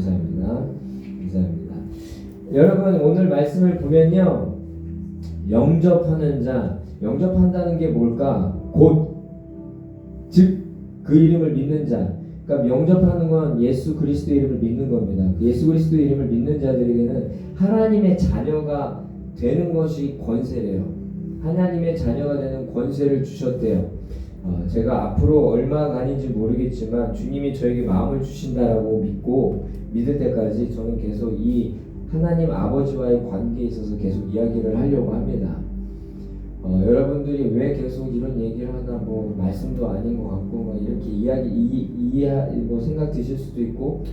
감사합니다. 감사합니다. 여러분 오늘 말씀을 보면요. 영접하는 자, 영접한다는 게 뭘까? 즉 그 이름을 믿는 자. 그러니까 영접하는 건 예수 그리스도의 이름을 믿는 겁니다. 예수 그리스도의 이름을 믿는 자들에게는 하나님의 자녀가 되는 것이 권세래요. 하나님의 자녀가 되는 권세를 주셨대요. 제가 앞으로 얼마간인지 모르겠지만 주님이 저에게 마음을 주신다라고 믿고 믿을 때까지 저는 계속 이 하나님 아버지와의 관계에 있어서 계속 이야기를 하려고 합니다. 여러분들이 왜 계속 이런 얘기를 하나 뭐 말씀도 아닌 것 같고 뭐 이렇게 이해 뭐 생각 드실 수도 있고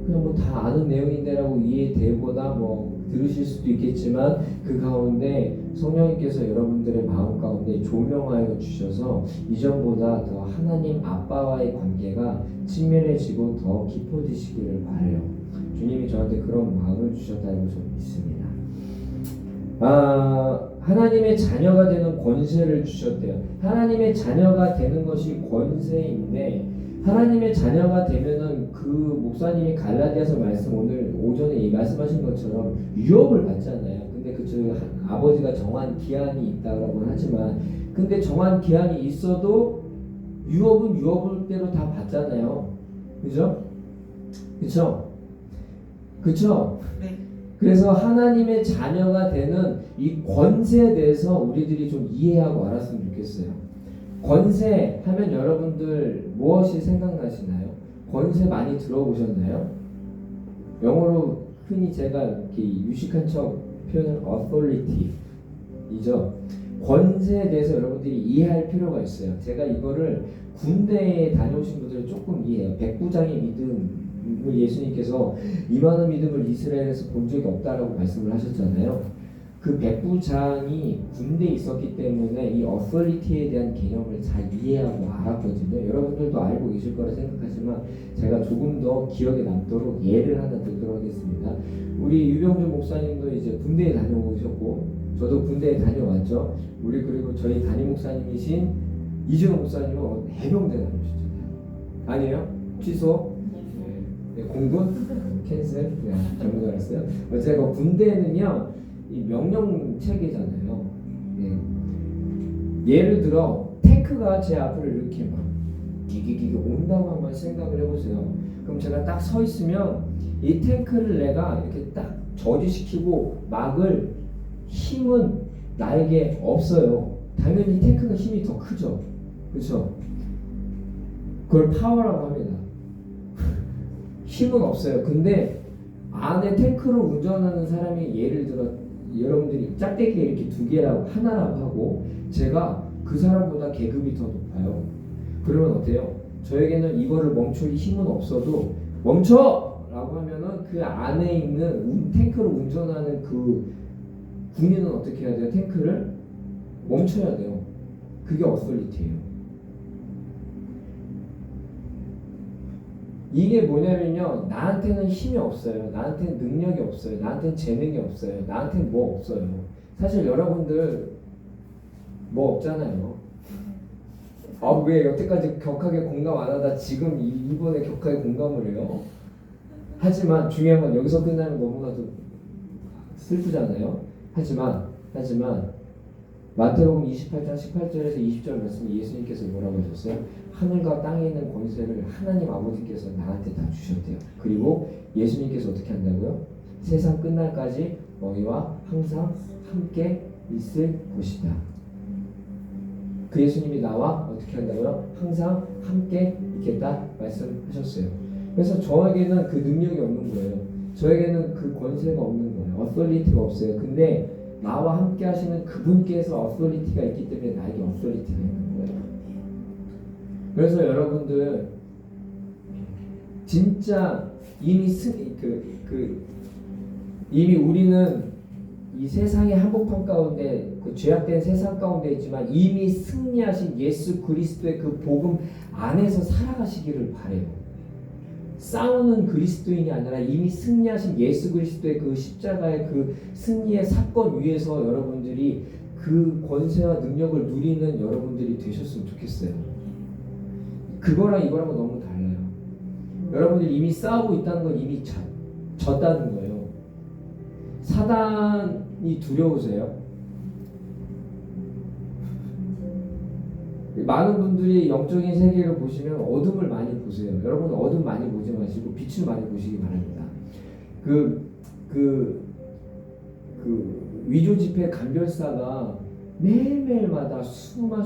그냥 뭐 다 아는 내용인데라고 이해되거나 뭐 들으실 수도 있겠지만 그 가운데 성령님께서 여러분들의 마음 가운데 조명하여 주셔서 이전보다 더 하나님 아빠와의 관계가 친밀해지고 더 깊어지시기를 바라요. 주님이 저한테 그런 마음을 주셨다고 저는 믿습니다. 하나님의 자녀가 되는 권세를 주셨대요. 하나님의 자녀가 되는 것이 권세인데 하나님의 자녀가 되면은 그 목사님이 갈라디아서 말씀 오늘 오전에 말씀하신 것처럼 유업을 받잖아요. 근데 그 아버지가 정한 기한이 있다고 하지만 근데 정한 기한이 있어도 유업은 유업대로 다 받잖아요. 그죠? 그쵸? 그쵸? 네. 그래서 하나님의 자녀가 되는 이 권세에 대해서 우리들이 좀 이해하고 알았으면 좋겠어요. 권세 하면 여러분들 무엇이 생각나시나요? 권세 많이 들어보셨나요? 영어로 흔히 제가 이렇게 유식한 척 표현을 authority이죠. 권세에 대해서 여러분들이 이해할 필요가 있어요. 제가 이거를 군대에 다녀오신 분들은 조금 이해해요. 백부장의 믿음을 예수님께서 이만한 믿음을 이스라엘에서 본 적이 없다라고 말씀을 하셨잖아요. 그 백부장이 군대에 있었기 때문에 이 어서리티에 대한 개념을 잘 이해하고 알았거든요. 여러분들도 알고 계실 거라 생각하지만 제가 조금 더 기억에 남도록 예를 하나 들도록 하겠습니다. 우리 유병준 목사님도 이제 군대에 다녀오셨고 저도 군대에 다녀왔죠. 우리 그리고 저희 담임 목사님이신 이준호 목사님은 해병대 다녀오셨잖아요. 아니에요? 취소? 네, 공군? 캔슬? 네, 잘못 알았어요. 제가 군대는요 이 명령 체계잖아요. 네. 예를 들어 탱크가 제 앞으로 이렇게 막 기기기기 온다고 한번 생각을 해보세요. 그럼 제가 딱 서 있으면 이 탱크를 내가 이렇게 딱 저지시키고 막을 힘은 나에게 없어요. 당연히 탱크가 힘이 더 크죠. 그렇죠? 그걸 파워라고 합니다. 힘은 없어요. 근데 안에 탱크를 운전하는 사람이 예를 들어 여러분들이 짝대기가 이렇게 두 개라고 하나라고 하고 제가 그 사람보다 계급이 더 높아요. 그러면 어때요? 저에게는 이거를 멈출 힘은 없어도 멈춰! 라고 하면은 그 안에 있는 탱크를 운전하는 그 군인은 어떻게 해야 돼요? 탱크를 멈춰야 돼요. 그게 어서리티예요. 이게 뭐냐면요, 나한테는 힘이 없어요. 나한테는 능력이 없어요. 나한테는 재능이 없어요. 나한테는 뭐 없어요. 사실 여러분들 뭐 없잖아요. 왜 여태까지 격하게 공감 안 하다 지금 이번에 격하게 공감을 해요? 하지만 중요한 건 여기서 끝나면 너무나도 슬프잖아요. 하지만 마태복음 28장 18절에서 20절 말씀에 예수님께서 뭐라고 하셨어요? 하늘과 땅에 있는 권세를 하나님 아버지께서 나한테 다 주셨대요. 그리고 예수님께서 어떻게 한다고요? 세상 끝날까지 너희와 항상 함께 있을 것이다. 그 예수님이 나와 어떻게 한다고요? 항상 함께 있겠다 말씀하셨어요. 그래서 저에게는 그 능력이 없는 거예요. 저에게는 그 권세가 없는 거예요. 어서리티가 없어요. 근데 나와 함께 하시는 그분께서 어서리티가 있기 때문에 나에게 어서리티가 있는 거예요. 그래서 여러분들 진짜 이미 이미 우리는 이 세상의 한복판 가운데 그 죄악된 세상 가운데 있지만 이미 승리하신 예수 그리스도의 그 복음 안에서 살아가시기를 바래요. 싸우는 그리스도인이 아니라 이미 승리하신 예수 그리스도의 그 십자가의 그 승리의 사건 위에서 여러분들이 그 권세와 능력을 누리는 여러분들이 되셨으면 좋겠어요. 그거랑 이거랑은 너무 달라요. 여러분들이 이미 싸우고 있다는 건 이미 졌다는 거예요. 사단이 두려우세요? 많은 분들이 영적인 세계를 보시면 어둠을 많이 보세요. 여러분 어둠 많이 보지 마시고 빛을 많이 보시기 바랍니다. 그 위조 지폐 감별사가 매일매일마다 수만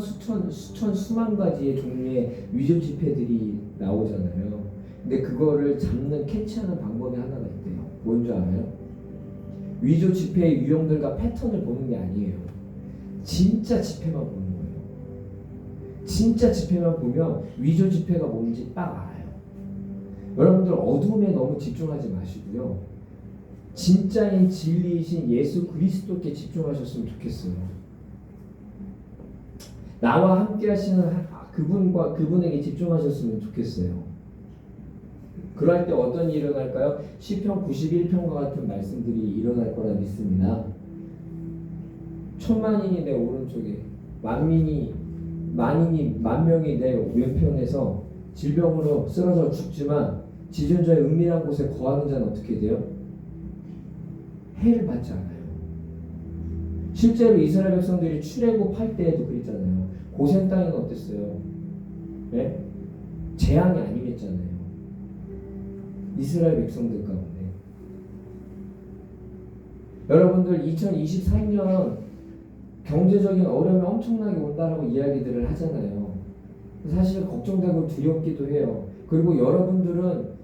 가지의 종류의 위조 지폐들이 나오잖아요. 근데 그거를 잡는 캐치하는 방법이 하나가 있대요. 뭔지 알아요? 위조 지폐의 유형들과 패턴을 보는 게 아니에요. 진짜 지폐만 보는 거예요. 진짜 지폐만 보면 위조 지폐가 뭔지 딱 알아요. 여러분들 어둠에 너무 집중하지 마시고요. 진짜인 진리이신 예수 그리스도께 집중하셨으면 좋겠어요. 나와 함께 하시는 그분에게 집중하셨으면 좋겠어요. 그럴 때 어떤 일이 일어날까요? 시편 91편과 같은 말씀들이 일어날 거라 믿습니다. 천만인이 내 오른쪽에 만명이 내 왼편에서 질병으로 쓰러져 죽지만 지존자의 은밀한 곳에 거하는 자는 어떻게 돼요? 해를 받지 않아요. 실제로 이스라엘 백성들이 출애굽할 때에도 그랬잖아요. 고센 땅에는 어땠어요? 네? 재앙이 아니겠잖아요. 이스라엘 백성들 가운데. 여러분들 2023년 경제적인 어려움이 엄청나게 온다라고 이야기들을 하잖아요. 사실 걱정되고 두렵기도 해요. 그리고 여러분들은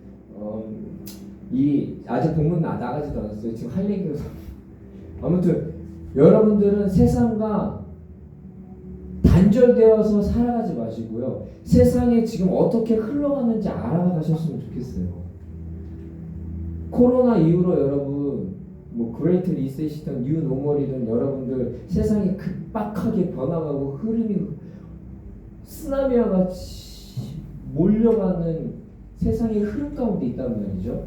아직 본문 나가지도 않았어요. 지금 할 얘기가 아무튼 여러분들은 세상과 단절되어서 살아가지 마시고요. 세상에 지금 어떻게 흘러가는지 알아가셨으면 좋겠어요. 코로나 이후로 여러분 그레이트 리셋이든 뉴 노멀이든 여러분들 세상이 급박하게 변화가고 흐름이 쓰나미와 같이 몰려가는 세상의 흐름 가운데 있단 말이죠.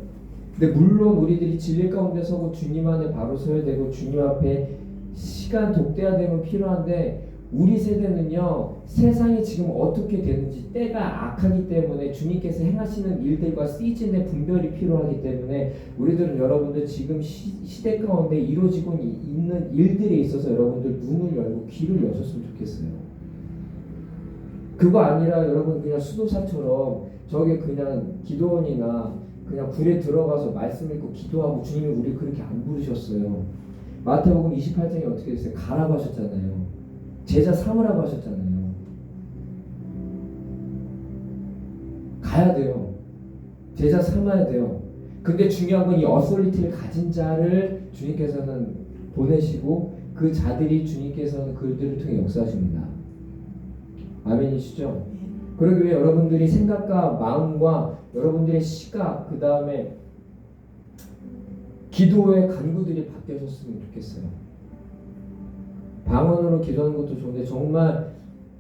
근데 물론 우리들이 진리 가운데 서고 주님 안에 바로 서야 되고 주님 앞에 시간 독대해야 되면 필요한데 우리 세대는요 세상이 지금 어떻게 되는지 때가 악하기 때문에 주님께서 행하시는 일들과 시즌의 분별이 필요하기 때문에 우리들은 여러분들 지금 시대 가운데 이루어지고 있는 일들에 있어서 여러분들 눈을 열고 귀를 여셨으면 좋겠어요. 그거 아니라 여러분 그냥 수도사처럼 저게 그냥 기도원이나 그냥 불에 들어가서 말씀 읽고 기도하고 주님이 우리 그렇게 안 부르셨어요. 마태복음 28장에 어떻게 됐어요? 가라고 하셨잖아요. 제자 삼으라고 하셨잖아요. 가야 돼요. 제자 삼아야 돼요. 근데 중요한 건 이 어소리티를 가진 자를 주님께서는 보내시고 그 자들이 주님께서는 그들을 통해 역사하십니다. 아멘이시죠? 그러기 위해 여러분들이 생각과 마음과 여러분들의 시각 그 다음에 기도의 간구들이 바뀌어졌으면 좋겠어요. 방언으로 기도하는 것도 좋은데 정말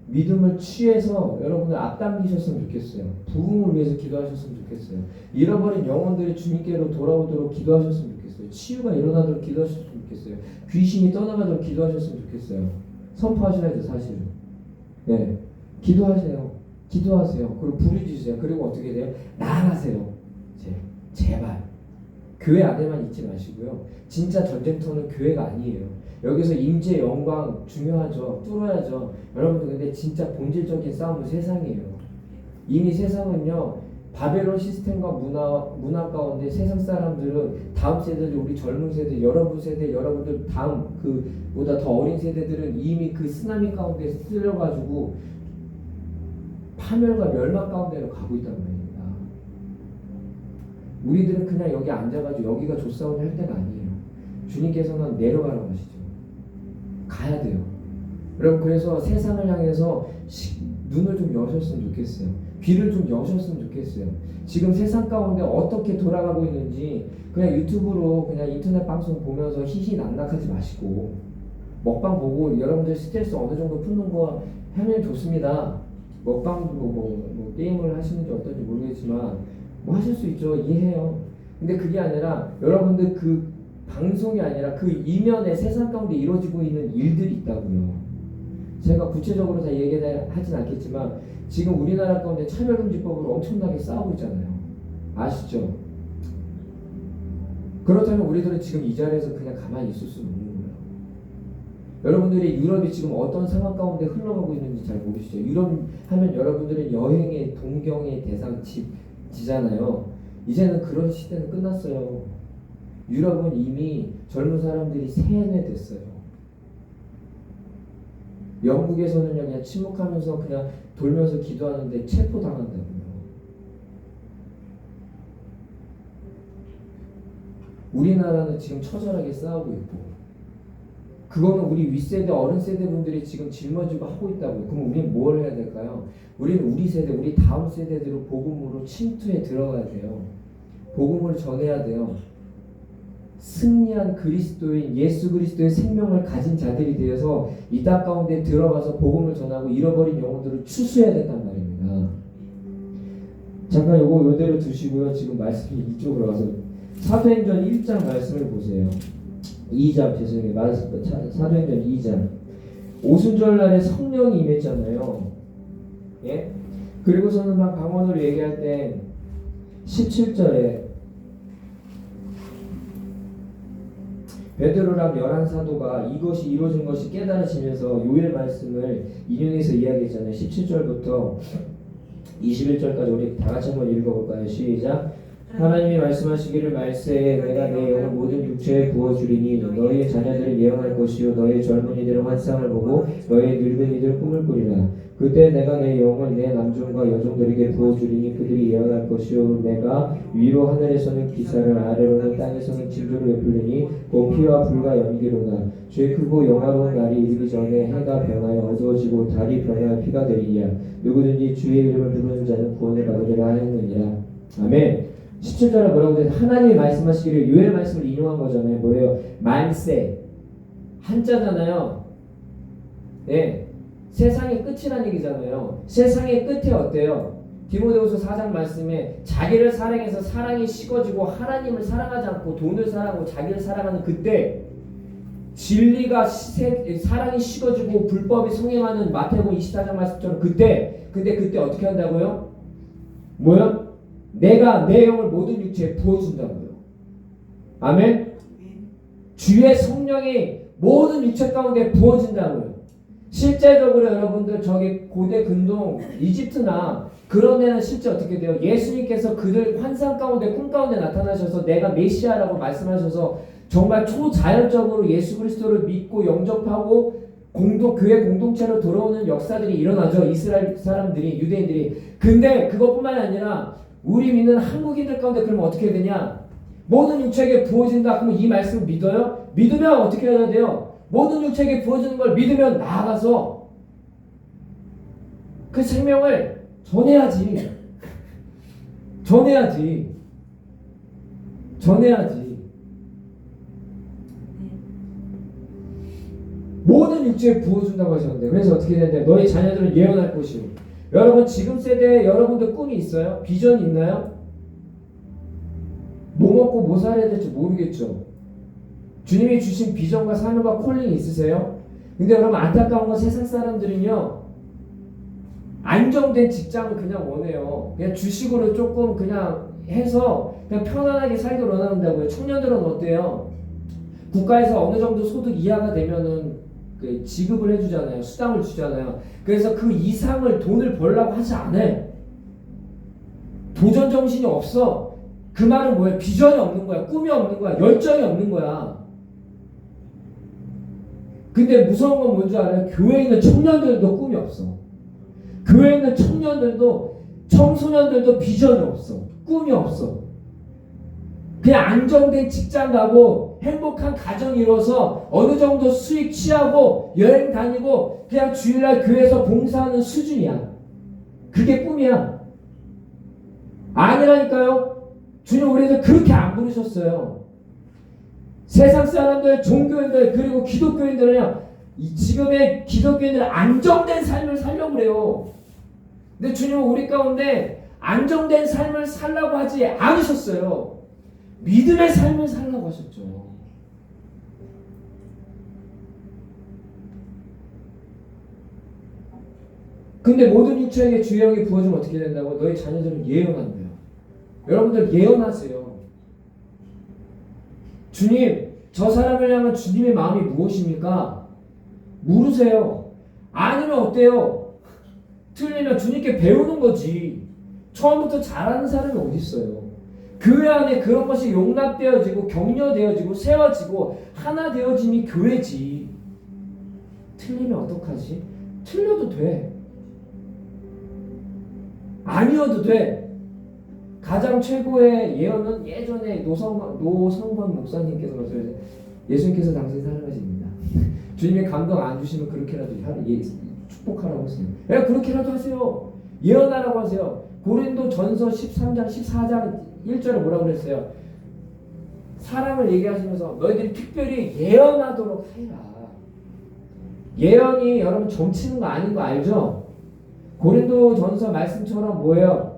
믿음을 취해서 여러분들 앞당기셨으면 좋겠어요. 부흥을 위해서 기도하셨으면 좋겠어요. 잃어버린 영혼들이 주님께로 돌아오도록 기도하셨으면 좋겠어요. 치유가 일어나도록 기도하셨으면 좋겠어요. 귀신이 떠나가도록 기도하셨으면 좋겠어요. 선포하셔야죠 사실은. 네, 기도하세요. 기도하세요. 그리고 부르짖으세요. 그리고 어떻게 돼요? 나아가세요. 제발. 교회 안에만 있지 마시고요. 진짜 전쟁터는 교회가 아니에요. 여기서 임재 영광 중요하죠. 뚫어야죠. 여러분들 근데 진짜 본질적인 싸움은 세상이에요. 이미 세상은요. 바벨론 시스템과 문화 가운데 세상 사람들은 다음 세대들 우리 젊은 세대 여러분 세대 여러분들 다음 그보다 더 어린 세대들은 이미 그 쓰나미 가운데 쓸려가지고 파멸과 멸망 가운데로 가고 있단 말입니다. 우리들은 그냥 여기 앉아가지고 여기가 조싸움을 할 때가 아니에요. 주님께서는 내려가라고 하시죠. 가야 돼요. 여러분 그래서 세상을 향해서 눈을 좀 여셨으면 좋겠어요. 귀를 좀 여셨으면 좋겠어요. 지금 세상 가운데 어떻게 돌아가고 있는지 그냥 유튜브로 그냥 인터넷 방송 보면서 희희낙낙하지 마시고 먹방 보고 여러분들 스트레스 어느 정도 푸는 거 하면 좋습니다. 먹방도 뭐 게임을 하시는지 어떤지 모르겠지만 뭐 하실 수 있죠. 이해해요. 근데 그게 아니라 여러분들 그 방송이 아니라 그 이면에 세상 가운데 이루어지고 있는 일들이 있다고요. 제가 구체적으로 다 얘기하진 않겠지만 지금 우리나라 가운데 차별금지법으로 엄청나게 싸우고 있잖아요. 아시죠? 그렇다면 우리들은 지금 이 자리에서 그냥 가만히 있을 수 없는 거예요. 여러분들이 유럽이 지금 어떤 상황 가운데 흘러가고 있는지 잘 모르시죠? 유럽 하면 여러분들은 여행의 동경의 대상지잖아요. 이제는 그런 시대는 끝났어요. 유럽은 이미 젊은 사람들이 세뇌됐어요. 영국에서는 그냥 침묵하면서 그냥 돌면서 기도하는데 체포당한다고요. 우리나라는 지금 처절하게 싸우고 있고, 그거는 우리 윗세대 어른 세대 분들이 지금 짊어지고 하고 있다고요. 그럼 우리는 뭘 해야 될까요? 우리는 우리 세대, 우리 다음 세대들을 복음으로 침투해 들어가야 돼요. 복음을 전해야 돼요. 승리한 그리스도인 예수 그리스도의 생명을 가진 자들이 되어서 이 땅 가운데 들어가서 복음을 전하고 잃어버린 영혼들을 추수해야 된단 말입니다. 잠깐 요거 요대로 두시고요. 지금 말씀이 이쪽으로 가서 사도행전 1장 말씀을 보세요. 2장 죄송해요. 사도행전 2장 오순절날에 성령이 임했잖아요. 예? 그리고서는 막 방언으로 얘기할 때 17절에 베드로랑 11사도가 이것이 이루어진 것이 깨달아지면서 요엘 말씀을 인용해서 이야기했잖아요. 17절부터 21절까지 우리 다 같이 한번 읽어볼까요? 시작. 하나님이 말씀하시기를 말세에 내가 내 영을 모든 육체에 부어주리니 너희의 자녀들은 예언할 것이요 너희의 젊은이들은 환상을 보고 너희의 늙은이들은 꿈을 꾸리라. 그때 내가 내 영을 내 남종과 여종들에게 부어주리니 그들이 예언할 것이요 내가 위로 하늘에서는 기사를 아래로는 땅에서는 징조를 베풀리니 곧 피와 불과 연기로다. 죄 크고 영화로운 날이 이르기 전에 해가 변하여 어두워지고 달이 변하여 피가 되리니라. 누구든지 주의 이름을 부르는 자는 구원을 받으리라 하였느니라. 아멘. 17절에 뭐라고 돼? 하나님이 말씀하시기를 요엘 말씀을 인용한 거잖아요. 뭐예요? 만세 한자잖아요. 네, 세상의 끝이라는 얘기잖아요. 세상의 끝이 어때요? 디모데후서 4장 말씀에 자기를 사랑해서 사랑이 식어지고 하나님을 사랑하지 않고 돈을 사랑하고 자기를 사랑하는 그때 진리가 사랑이 식어지고 불법이 성행하는 마태복음 24장 말씀처럼 그때 어떻게 한다고요? 뭐요? 내가 내 영을 모든 육체에 부어준다고요. 아멘? 주의 성령이 모든 육체 가운데 부어진다고요. 실제적으로 여러분들 저기 고대 근동 이집트나 그런 데는 실제 어떻게 돼요? 예수님께서 그들 환상 가운데 꿈 가운데 나타나셔서 내가 메시아라고 말씀하셔서 정말 초자연적으로 예수 그리스도를 믿고 영접하고 교회 공동체로 돌아오는 역사들이 일어나죠. 이스라엘 사람들이 유대인들이. 근데 그것뿐만이 아니라 우리 믿는 한국인들 가운데 그러면 어떻게 되냐? 모든 육체에게 부어진다. 그러면 이 말씀을 믿어요? 믿으면 어떻게 해야 돼요? 모든 육체에게 부어지는 걸 믿으면 나아가서 그 생명을 전해야지. 모든 육체에 부어준다고 하셨는데 그래서 어떻게 되는데 너희 자녀들은 예언할 것이요. 여러분 지금 세대에 여러분들 꿈이 있어요? 비전이 있나요? 뭐 먹고 뭐 살아야 될지 모르겠죠. 주님이 주신 비전과 사명과 콜링이 있으세요? 근데 여러분 안타까운 건 세상 사람들은요 안정된 직장을 그냥 원해요. 그냥 주식으로 조금 그냥 해서 그냥 편안하게 살기를 원한다고요. 청년들은 어때요? 국가에서 어느 정도 소득 이하가 되면은 그 지급을 해주잖아요. 수당을 주잖아요. 그래서 그 이상을 돈을 벌려고 하지 않아요. 도전 정신이 없어. 그 말은 뭐예요? 비전이 없는 거야. 꿈이 없는 거야. 열정이 없는 거야. 근데 무서운 건 뭔지 알아요? 교회에 있는 청년들도 꿈이 없어. 교회에 있는 청소년들도 비전이 없어. 꿈이 없어. 그냥 안정된 직장 가고 행복한 가정 이뤄서 어느 정도 수익 취하고 여행 다니고 그냥 주일날 교회에서 봉사하는 수준이야. 그게 꿈이야. 아니라니까요. 주님 우리를 그렇게 안 부르셨어요. 세상 사람들, 종교인들 그리고 기독교인들은요 지금의 기독교인들은 안정된 삶을 살려고 그래요. 근데 주님은 우리 가운데 안정된 삶을 살라고 하지 않으셨어요. 믿음의 삶을 살라고 하셨죠. 근데 모든 육체에게 주의 영이 부어지면 어떻게 된다고? 너희 자녀들은 예언한대요. 여러분들 예언하세요. 주님, 저 사람을 향한 주님의 마음이 무엇입니까? 물으세요. 아니면 어때요? 틀리면 주님께 배우는 거지. 처음부터 잘하는 사람이 어디 있어요? 교회 안에 그런 것이 용납되어지고 격려되어지고 세워지고 하나 되어짐이 교회지. 틀리면 어떡하지? 틀려도 돼. 아니어도 돼. 가장 최고의 예언은 예전에 노성관 목사님께서 말씀하셨어요. 예수님께서 당신을 사랑하십니다. 주님의 감동 안 주시면 그렇게라도 축복하라고 했어요. 그렇게라도 하세요. 예언하라고 하세요. 고린도 전서 13장 14장 1절에 뭐라고 그랬어요? 사랑을 얘기하시면서 너희들이 특별히 예언하도록 해라. 예언이 여러분 점치는 거 아닌 거 알죠? 고린도 전서 말씀처럼 뭐예요?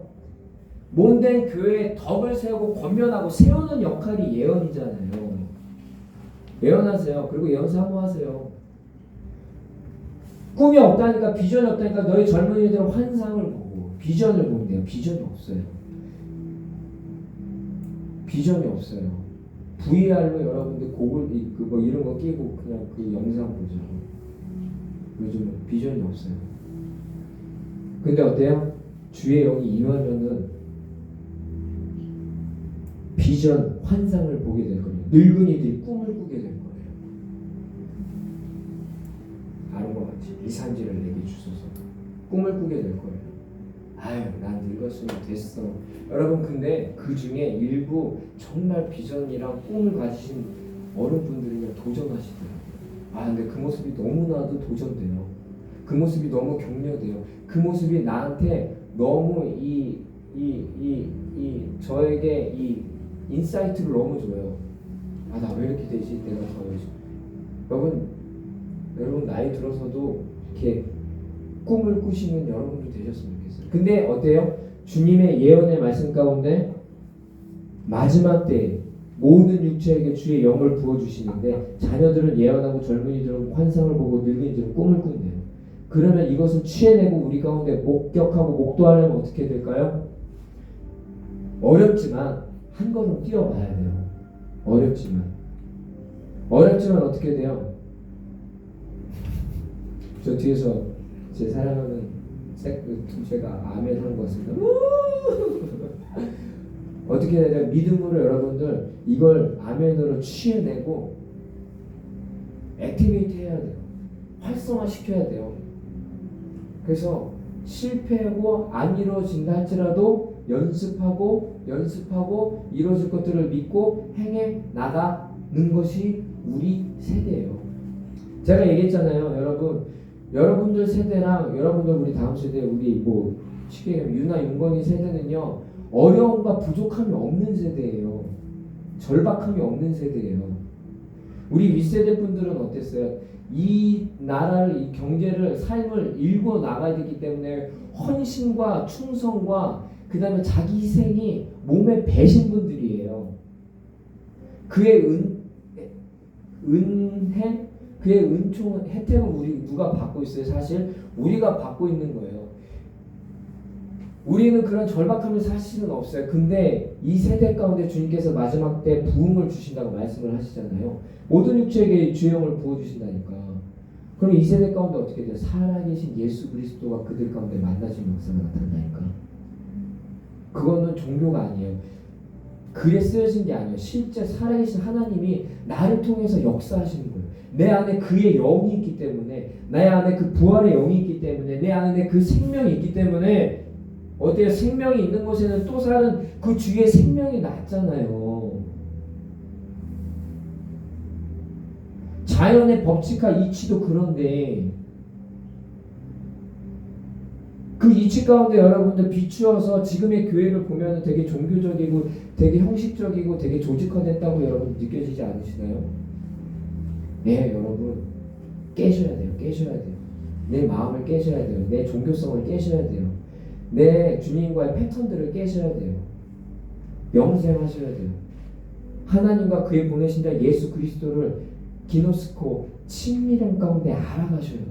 몸된 교회에 덕을 세우고 권면하고 세우는 역할이 예언이잖아요. 예언하세요. 그리고 예언 사모하세요. 꿈이 없다니까, 비전이 없다니까 너희 젊은이들은 환상을 보고 비전을 보면 돼요. 비전이 없어요. 비전이 없어요. VR로 여러분들 곡을 그거 이런 거 끼고 그냥 그 영상 보죠. 요즘은 비전이 없어요. 근데 어때요? 주의 영이 임하면은 비전, 환상을 보게 될 거예요. 늙은이들이 꿈을 꾸게 될 거예요. 아름과 같이 이산지를 내게 주소서. 꿈을 꾸게 될 거예요. 아유, 난 늙었으면 됐어. 여러분, 근데 그 중에 일부 정말 비전이랑 꿈을 가지신 어른분들이면 도전하시더라고요. 아, 근데 그 모습이 너무나도 도전돼요. 그 모습이 너무 격려돼요. 그 모습이 나한테 너무 저에게 이 인사이트를 너무 줘요. 아, 나 왜 이렇게 되지? 내가 더 여러분 나이 들어서도 이렇게 꿈을 꾸시는 여러분들 되셨으면 좋겠어요. 근데 어때요? 주님의 예언의 말씀 가운데 마지막 때 모든 육체에게 주의 영을 부어주시는데 자녀들은 예언하고 젊은이들은 환상을 보고 늙은이들은 꿈을 꾼대요. 그러면 이것을 취해내고 우리 가운데 목격하고 목도하려면 어떻게 될까요? 어렵지만 한 걸음 뛰어봐야 돼요. 어렵지만 어떻게 돼요? 저 뒤에서 제 사랑하는 제가 아멘 한 것 같습니다. 어떻게 해야 돼요? 믿음으로 여러분들 이걸 아멘으로 취해내고 액티베이트 해야 돼요. 활성화 시켜야 돼요. 그래서 실패하고 안 이루어진다 할지라도 연습하고 이루어질 것들을 믿고 행해 나가는 것이 우리 세대예요. 제가 얘기했잖아요. 여러분들 세대랑 여러분들 우리 다음 세대 우리 쉽게 얘기하면 유나 윤건이 세대는요. 어려움과 부족함이 없는 세대예요. 절박함이 없는 세대예요. 우리 윗세대 분들은 어땠어요? 이 나라를, 이 경제를, 삶을 일궈 나가야 되기 때문에 헌신과 충성과 그 다음에 자기 희생이 몸에 배신 분들이에요. 그의 은혜, 그의 은총, 혜택은 우리 누가 받고 있어요? 사실 우리가 받고 있는 거예요. 우리는 그런 절박함이 사실은 없어요. 근데 이 세대 가운데 주님께서 마지막 때 부흥을 주신다고 말씀을 하시잖아요. 모든 육체에게 주의 영을 부어주신다니까. 그럼 이 세대 가운데 어떻게 돼요? 살아계신 예수 그리스도가 그들 가운데 만나신 역사가 나타난다니까. 그거는 종교가 아니에요. 글에 쓰여진 게 아니에요. 실제 살아계신 하나님이 나를 통해서 역사하시는 거예요. 내 안에 그의 영이 있기 때문에, 내 안에 그 부활의 영이 있기 때문에, 내 안에 그 생명이 있기 때문에 어때요? 생명이 있는 곳에는 또 다른 그 주위에 생명이 났잖아요. 자연의 법칙과 이치도 그런데 그 이치 가운데 여러분들 비추어서 지금의 교회를 보면 되게 종교적이고 되게 형식적이고 되게 조직화됐다고 여러분 느껴지지 않으시나요? 네, 여러분 깨셔야 돼요. 내 마음을 깨셔야 돼요. 내 종교성을 깨셔야 돼요. 내 주님과의 패턴들을 깨셔야 돼요. 명상하셔야 돼요. 하나님과 그의 보내신 자 예수 그리스도를 기노스코 친밀함 가운데 알아가셔야 돼요.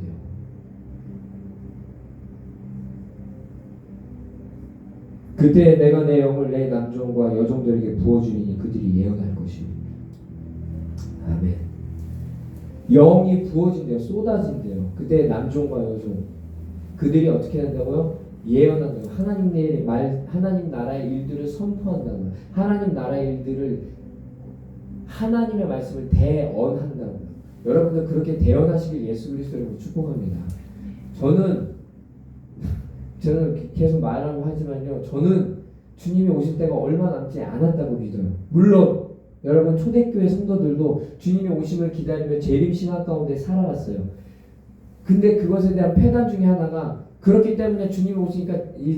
그때 내가 내 영을 내 남종과 여종들에게 부어주리니 그들이 예언할 것이요. 아멘. 영이 부어진대요. 쏟아진대요. 그때 남종과 여종 그들이 어떻게 한다고요? 예언한다고. 하나님 나라의 일들을 선포한다고. 하나님 나라의 일들을 하나님의 말씀을 대언한다고. 여러분들 그렇게 대언하시길 예수 그리스도로 축복합니다. 저는 계속 말하고 하지만요. 저는 주님이 오실 때가 얼마 남지 않았다고 믿어요. 물론 여러분 초대교회 성도들도 주님이 오심을 기다리며 재림신학 가운데 살아갔어요. 근데 그것에 대한 폐단 중에 하나가 그렇기 때문에 주님이 오시니까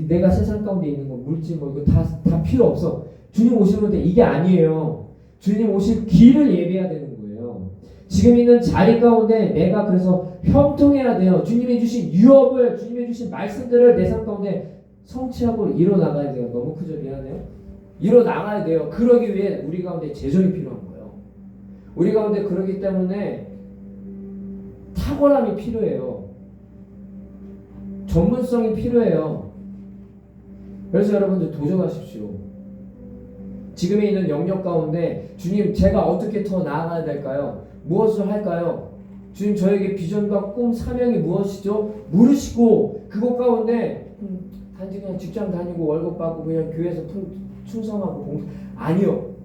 내가 세상 가운데 있는 거 물질 뭐 이거 다 필요 없어. 주님 오시면 돼. 이게 아니에요. 주님 오실 길을 예비해야 되는 거예요. 지금 있는 자리 가운데 내가 그래서 형통해야 돼요. 주님이 주신 유업을 주님이 주신 말씀들을 내 삶 가운데 성취하고 이뤄나가야 돼요. 너무 크죠? 미안해요. 이뤄나가야 돼요. 그러기 위해 우리 가운데 제정이 필요한 거예요. 우리 가운데 그러기 때문에 탁월함이 필요해요. 전문성이 필요해요. 그래서 여러분들 도전하십시오. 지금에 있는 영역 가운데 주님 제가 어떻게 더 나아가야 될까요? 무엇을 할까요? 주님 저에게 비전과 꿈 사명이 무엇이죠? 물으시고 그것 가운데 단지 그냥 직장 다니고 월급 받고 그냥 교회에서 충성하고 아니요.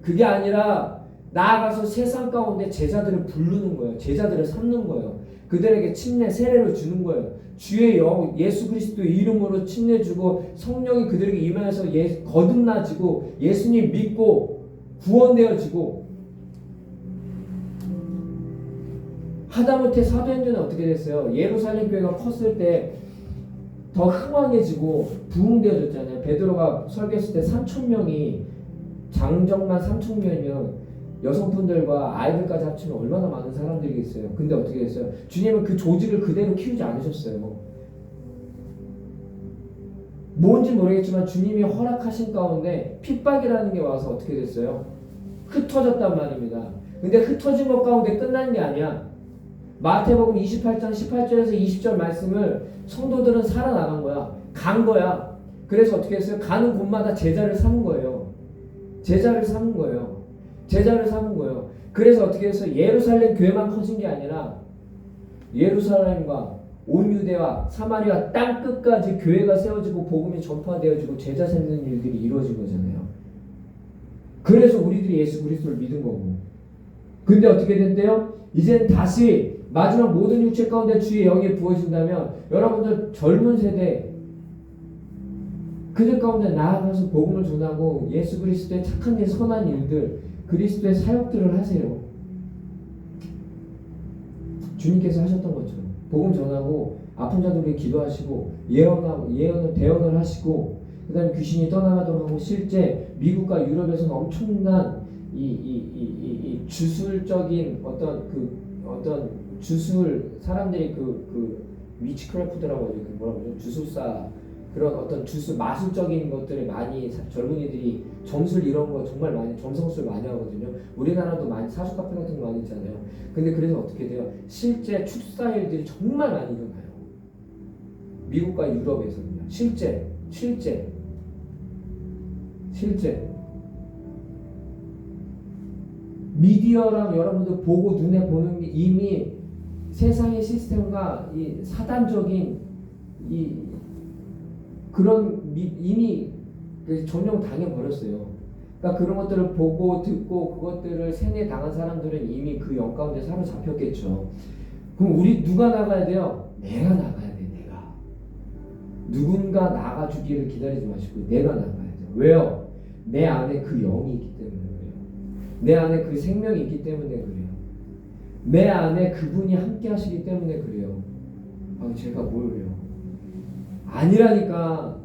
그게 아니라 나아가서 세상 가운데 제자들을 부르는 거예요. 제자들을 삼는 거예요. 그들에게 침례 세례를 주는 거예요. 주의 영 예수 그리스도의 이름으로 침례 주고 성령이 그들에게 임하여서 거듭나지고 예수님 믿고 구원되어지고 하다못해 사도행전은 어떻게 됐어요? 예루살렘 교회가 컸을 때 더 흥왕해지고 부흥되어졌잖아요. 베드로가 설교했을 때 3,000명이 장정만 3,000명이면 여성분들과 아이들까지 합치면 얼마나 많은 사람들이겠어요. 근데 어떻게 됐어요? 주님은 그 조직을 그대로 키우지 않으셨어요. 뭔지 모르겠지만 주님이 허락하신 가운데 핍박이라는 게 와서 어떻게 됐어요? 흩어졌단 말입니다. 근데 흩어진 것 가운데 끝난 게 아니야. 마태복음 28장 18절에서 20절 말씀을 성도들은 살아나간 거야. 간 거야. 그래서 어떻게 했어요? 가는 곳마다 제자를 삼은 거예요. 제자를 삼은 거예요. 그래서 어떻게 해서 예루살렘 교회만 커진 게 아니라 예루살렘과 온 유대와 사마리아 땅 끝까지 교회가 세워지고 복음이 전파되어지고 제자 세우는 일들이 이루어진 거잖아요. 그래서 우리들이 예수 그리스도를 믿은 거고. 근데 어떻게 된대요? 이젠 다시 마지막 모든 육체 가운데 주의 영이 부어진다면 여러분들 젊은 세대 그들 가운데 나아가서 복음을 전하고 예수 그리스도의 착한 일, 선한 일들, 그리스도의 사역들을 하세요. 주님께서 하셨던 것처럼 복음 전하고 아픈 자들에게 기도하시고 대언을 하시고 그 다음에 귀신이 떠나가도록 하고 실제 미국과 유럽에서는 엄청난 이 주술적인 어떤 주술 사람들이 위치크래프트라고 하죠. 뭐라고 하죠? 주술사 그런 어떤 주술 마술적인 것들을 많이 젊은이들이 점술 이런 거 정말 많이 점성술 많이 하거든요. 우리나라도 많이 사주 카페 같은 거 많이 있잖아요. 근데 그래서 어떻게 돼요? 실제 축사일들이 정말 많이 일어나요. 미국과 유럽에서는요. 실제 미디어랑 여러분들 보고 눈에 보는 게 이미 세상의 시스템과 이 사단적인 이미 점령 당해버렸어요. 그러니까 그런 것들을 보고 듣고 그것들을 세뇌 당한 사람들은 이미 그 영 가운데 사로잡혔겠죠. 그럼 우리 누가 나가야 돼요? 내가 나가야 돼. 내가 누군가 나가주기를 기다리지 마시고 내가 나가야 돼요. 왜요? 내 안에 그 영이 있기 때문에 그래요. 내 안에 그 생명이 있기 때문에 그래요. 내 안에 그분이 함께 하시기 때문에 그래요. 제가 뭘 해요? 아니라니까.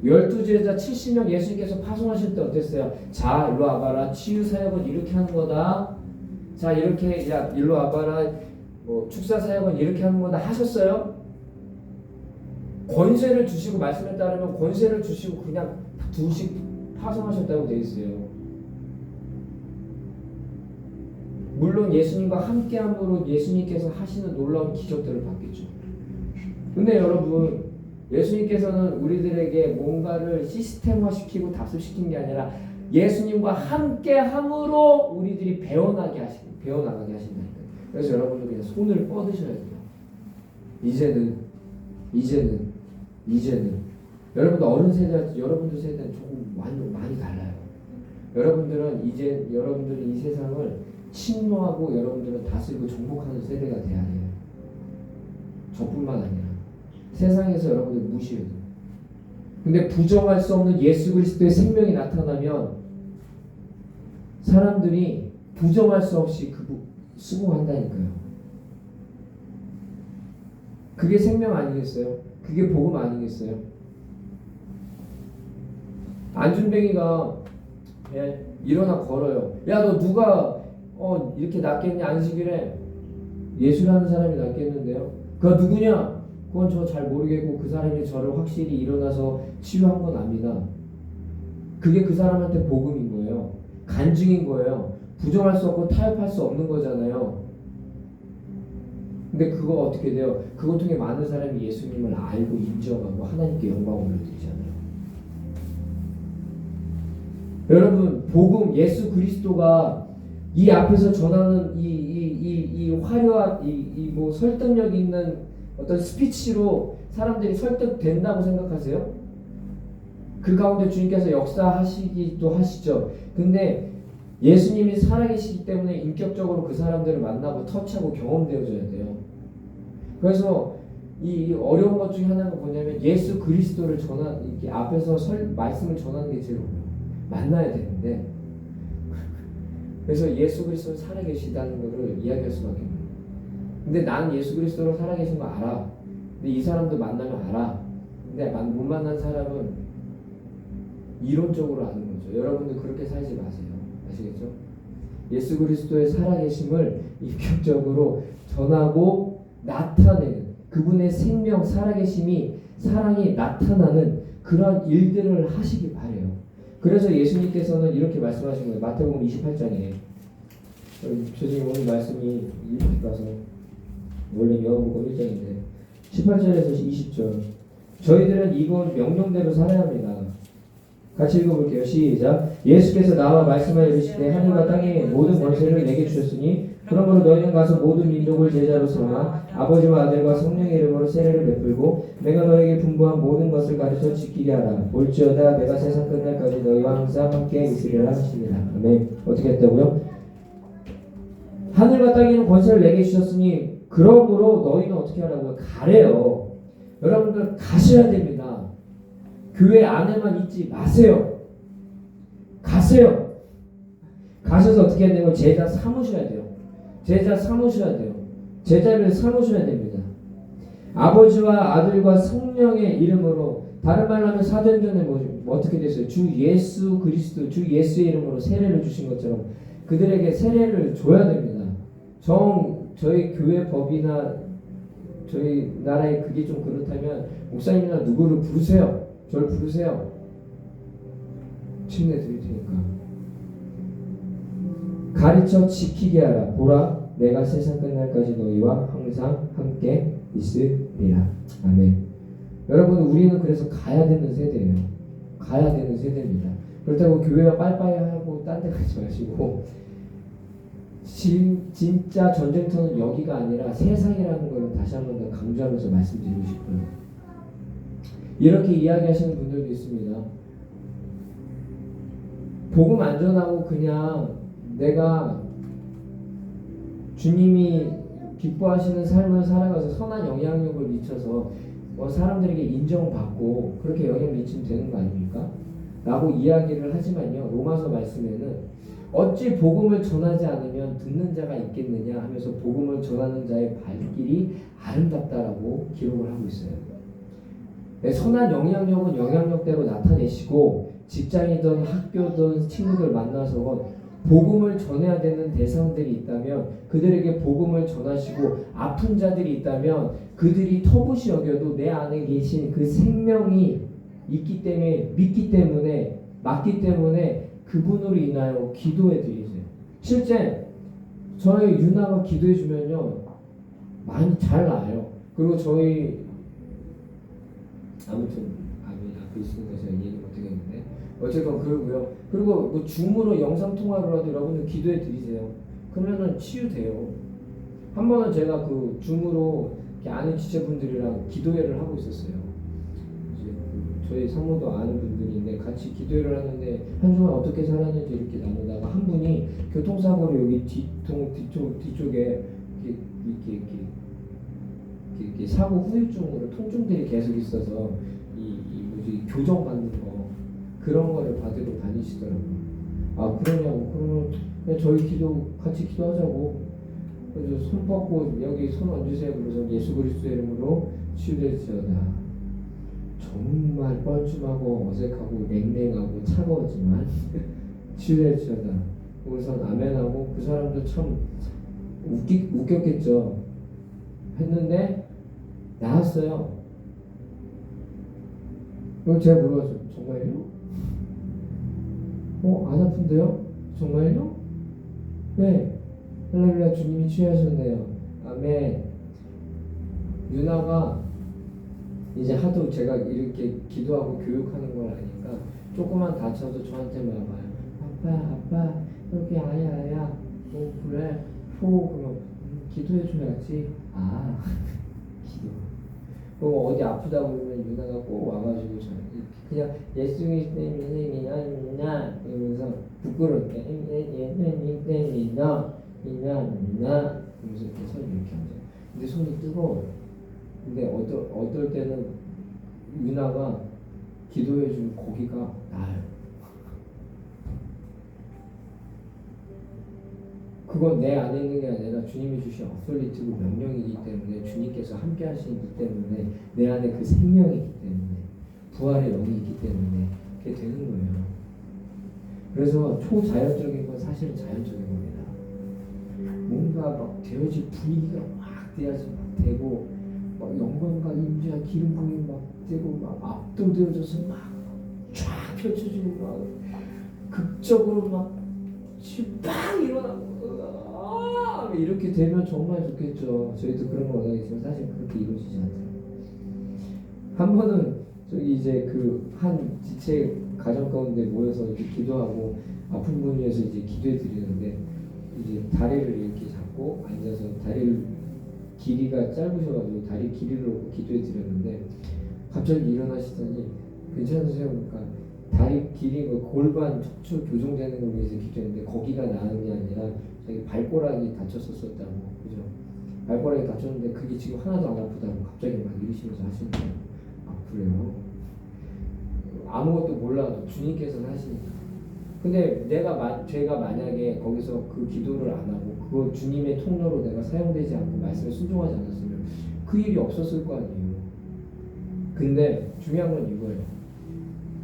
12제자 70명 예수님께서 파송하실 때 어땠어요? 자, 일로 와봐라. 치유 사역은 이렇게 하는 거다. 자, 이렇게 일로 와봐라. 축사 사역은 이렇게 하는 거다 하셨어요? 권세를 주시고 말씀에 따르면 권세를 주시고 그냥 파송하셨다고 돼 있어요. 물론 예수님과 함께함으로 예수님께서 하시는 놀라운 기적들을 받겠죠. 근데 여러분, 예수님께서는 우리들에게 뭔가를 시스템화시키고 답습시킨 게 아니라 예수님과 함께함으로 우리들이 배워나가게 하신다니까요. 그래서 여러분들 그냥 손을 뻗으셔야 돼요. 이제는 여러분들 어른 세대, 여러분들 세대는 조금 많이 달라요. 여러분들은 이 세상을 침노하고 여러분들은 다스리고 정복하는 세대가 돼야 돼요. 저뿐만 아니라 세상에서 여러분들 무시해도. 근데 부정할 수 없는 예수 그리스도의 생명이 나타나면 사람들이 부정할 수 없이 수긍한다니까요. 그게 생명 아니겠어요? 그게 복음 아니겠어요? 안준뱅이가 일어나 걸어요. 야, 너 누가 이렇게 낫겠냐? 안식일에 예수라는 사람이 낫겠는데요? 그가 누구냐? 그건 저 잘 모르겠고 그 사람이 저를 확실히 일어나서 치유한 건 압니다. 그게 그 사람한테 복음인 거예요. 간증인 거예요. 부정할 수 없고 타협할 수 없는 거잖아요. 근데 그거 어떻게 돼요? 그거 통해 많은 사람이 예수님을 알고 인정하고 하나님께 영광을 올려드리잖아요. 여러분, 복음, 예수 그리스도가 이 앞에서 전하는 이 화려한 뭐 설득력 있는 어떤 스피치로 사람들이 설득된다고 생각하세요? 그 가운데 주님께서 역사하시기도 하시죠. 근데 예수님이 살아계시기 때문에 인격적으로 그 사람들을 만나고 터치하고 경험되어져야 돼요. 그래서 이 어려운 것 중에 하나가 뭐냐면 예수 그리스도를 이렇게 앞에서 말씀을 전하는 게 제일 어려워요. 만나야 되는데 그래서 예수 그리스도는 살아계시다는 것을 이야기할 수밖에 없어요. 근데 난 예수 그리스도로 살아계신 거 알아. 근데 이 사람도 만나면 알아. 근데 못 만난 사람은 이론적으로 아는 거죠. 여러분들 그렇게 살지 마세요. 아시겠죠? 예수 그리스도의 살아계심을 인격적으로 전하고 나타내는 그분의 생명, 살아계심이 사랑이 나타나는 그런 일들을 하시기 바래요. 그래서 예수님께서는 이렇게 말씀하신 거예요. 마태복음 28장에 교수님 오늘 말씀이 이렇게 가서 원래 요한복음 1장인데 18절에서 20절 저희들은 이번 명령대로 살아야 합니다. 같이 읽어볼게요. 시작. 예수께서 나와 말씀하여 이르시되 하늘과 땅의 모든 권세를 내게 주셨으니 그러므로 너희는 가서 모든 민족을 제자로 삼아 아버지와 아들과 성령의 이름으로 세례를 베풀고 내가 너에게 분부한 모든 것을 가르쳐 지키게 하라. 올지어다 내가 세상 끝날까지 너희와 항상 함께 있으리라 하시니라. 아멘. 어떻게 했다고요? 하늘과 땅에는 권세를 내게 주셨으니 그러므로 너희는 어떻게 하라고요? 가래요. 여러분들 가셔야 됩니다. 교회 안에만 있지 마세요. 가세요. 가셔서 어떻게 해야 되고 제자 삼으셔야 돼요. 제자를 삼으셔야 됩니다. 아버지와 아들과 성령의 이름으로 다른 말로 하면 사도행전에 어떻게 됐어요? 주 예수 그리스도 주 예수의 이름으로 세례를 주신 것처럼 그들에게 세례를 줘야 됩니다. 저희 교회 법이나 저희 나라에 그게 좀 그렇다면 목사님이나 누구를 부르세요. 저를 부르세요. 침례 드릴 테니까. 가르쳐 지키게 하라. 보라, 내가 세상 끝날까지 너희와 항상 함께 있으리라. 아멘. 여러분, 우리는 그래서 가야 되는 세대예요. 가야 되는 세대입니다. 그렇다고 교회와 빠이빠이 하고 딴 데 가지 마시고 진짜 전쟁터는 여기가 아니라 세상이라는 걸 다시 한 번 더 강조하면서 말씀드리고 싶어요. 이렇게 이야기하시는 분들도 있습니다. 복음 안 전하고 그냥 내가 주님이 기뻐하시는 삶을 살아가서 선한 영향력을 미쳐서 사람들에게 인정받고 그렇게 영향을 미치면 되는 거 아닙니까? 라고 이야기를 하지만요. 로마서 말씀에는 어찌 복음을 전하지 않으면 듣는 자가 있겠느냐 하면서 복음을 전하는 자의 발길이 아름답다라고 기록을 하고 있어요. 선한 영향력은 영향력대로 나타내시고 직장이든 학교든 친구들 만나서 복음을 전해야 되는 대상들이 있다면 그들에게 복음을 전하시고 아픈 자들이 있다면 그들이 터부시 여겨도 내 안에 계신 그 생명이 있기 때문에 믿기 때문에 맞기 때문에 그분으로 인하여 기도해 드리세요. 실제 저희 유나가 기도해 주면요 많이 잘 나아요. 그리고 저희 아무튼 앞에 있으니까 제가 얘기 못하겠는데 어쨌건 그러고요. 그리고 뭐 줌으로 영상 통화로라도 여러분들 기도해 드리세요. 그러면은 치유돼요. 한 번은 제가 그 줌으로 이렇게 아는 지체분들이랑 기도회를 하고 있었어요. 이제 그 저희 사모도 아는 분들인데 같이 기도회를 하는데 한 주간 어떻게 살았는지 이렇게 나누다가 한 분이 교통사고로 여기 뒤쪽에 이렇게 사고 후유증으로 통증들이 계속 있어서 이 뭐지 교정받는 거 그런 거를 받으러 다니시더라고요. 아 그러냐고 그러면 그냥 저희 같이 기도하자고. 그래서 손 뻗고 여기 손 얹으세요. 그래서 예수 그리스도의 이름으로 치유될지어다. 정말 뻘쭘하고 어색하고 냉랭하고 차가웠지만 치유될지어다. 우선 아멘하고 그 사람도 참 웃겼겠죠. 했는데 나았어요. 그럼 제가 물어봤어요. 정말요? 안 아픈데요? 정말요? 네. 할렐루야 주님이 치유하셨네요. 아멘. 유나가 이제 하도 제가 이렇게 기도하고 교육하는 걸 아니까 조금만 다쳐도 저한테만 와봐요. 아빠 여기 아야 그래 그럼 기도해줘야지. 아 기도. 그리고 어디 아프다고 그러면 유나가 꼭 와가지고 그냥 예수님이 이러면서 부끄럽게 그러면서 이렇게 손 이렇게 하죠. 근데 손이 뜨거워요. 근데 어떨 때는 유나가 기도해주면 고기가 나아요. 그건 내 안에 있는 게 아니라 주님이 주신 어설리티고 명령이기 때문에 주님께서 함께 하시기 때문에 내 안에 그 생명이기 때문에 부활의 영이 있기 때문에 그게 되는 거예요. 그래서 초자연적인 건 사실은 자연적인 겁니다. 뭔가 막 되어질 분위기가 막 돼야지 막 되고 막 영광과 임재와 기름 부음이 막 되고 막 압도되어져서 막 쫙 펼쳐지고 막 극적으로 막 빵 일어나고 이렇게 되면 정말 좋겠죠. 저희도 그런 거 원하겠지만 사실 그렇게 이루어지지 않아요. 한 번은 저기 이제 그 한 지체 가정 가운데 모여서 이렇게 기도하고 아픈 분 위해서 이제 기도해 드리는데 이제 다리를 이렇게 잡고 앉아서 다리를 길이가 짧으셔가지고 다리 길이를 놓고 기도해 드렸는데 갑자기 일어나시더니 괜찮으세요? 그러니까 다리 길이 골반 척추 교정되는 걸 위해서 기도했는데 거기가 나은 게 아니라 자기 발가락이 다쳤었다고. 그죠? 발가락이 다쳤는데 그게 지금 하나도 안 아프다고 갑자기 막 이러시면서 하시는 거예요. 아 그래요? 아무것도 몰라도 주님께서는 하시니까. 근데 제가 만약에 거기서 그 기도를 안 하고 그거 주님의 통로로 내가 사용되지 않고 말씀에 순종하지 않았으면 그 일이 없었을 거 아니에요. 근데 중요한 건 이거예요.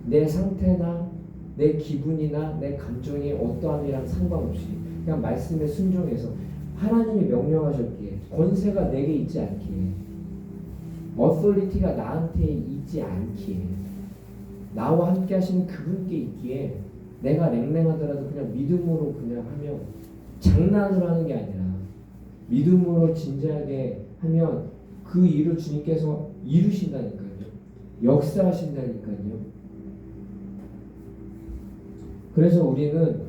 내 상태나 내 기분이나 내 감정이 어떠함이랑 상관없이 그냥 말씀에 순종해서 하나님이 명령하셨기에 권세가 내게 있지 않기에 어소리티가 나한테 있지 않기에 나와 함께 하시는 그분께 있기에 내가 냉랭하더라도 그냥 믿음으로 그냥 하면 장난으로 하는 게 아니라 믿음으로 진지하게 하면 그 일을 주님께서 이루신다니까요. 역사하신다니까요. 그래서 우리는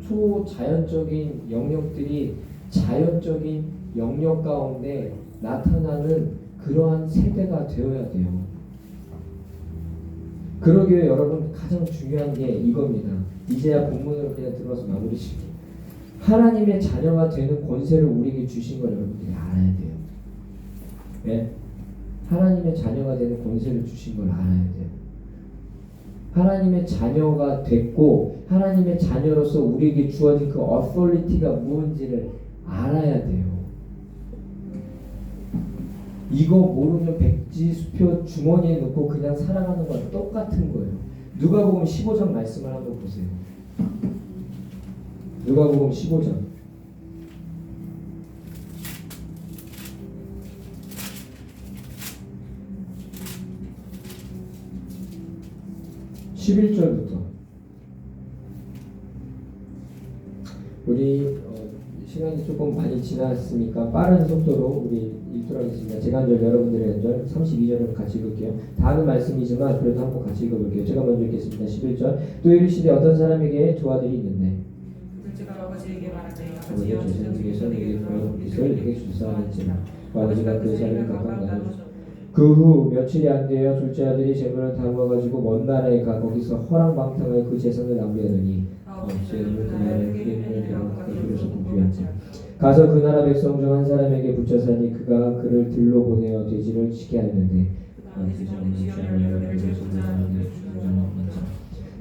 초자연적인 영역들이 자연적인 영역 가운데 나타나는 그러한 세대가 되어야 돼요. 그러기에 여러분 가장 중요한 게 이겁니다. 이제야 본문으로 그냥 들어가서 마무리 짓게. 하나님의 자녀가 되는 권세를 우리에게 주신 걸 여러분들이 알아야 돼요. 네? 하나님의 자녀가 되는 권세를 주신 걸 알아야 돼요. 하나님의 자녀가 됐고 하나님의 자녀로서 우리에게 주어진 그 어소리티가 무엇인지를 알아야 돼요. 이거 모르면 백지수표 주머니에 넣고 그냥 살아가는 거랑 똑같은 거예요. 누가복음 15장 말씀을 한번 보세요. 누가복음 15장 11절부터 우리 시간이 조금 많이 지났으니까 빠른 속도로 우리 읽도록 하겠습니다. 제가 한 절, 여러분들의 한 절, 32절을 같이 읽을게요. 다 아는 말씀이지만 그래도 한번 같이 읽어볼게요. 제가 먼저 읽겠습니다. 11절. 또 이르시되 어떤 사람에게 두 아들이 있는데 둘째가 아버지에게 말하되 아버지여 제 생중에서 내게 들어온 빛을 내게 주사 하였지만 아버지가 그 자리를 각각 나누셨다. 그 후 며칠이 안 되어 둘째 아들이 재물을 다 모아가지고 먼 나라에 가 거기서 허랑방탕하여 그 재산을 낭비하더니 아버지는 그 나라에 크게 있는 병을 들여서 공부했지. 가서 그 나라 백성 중 한 사람에게 붙여사니 그가 그를 들로 보내어 돼지를 치게 하였는데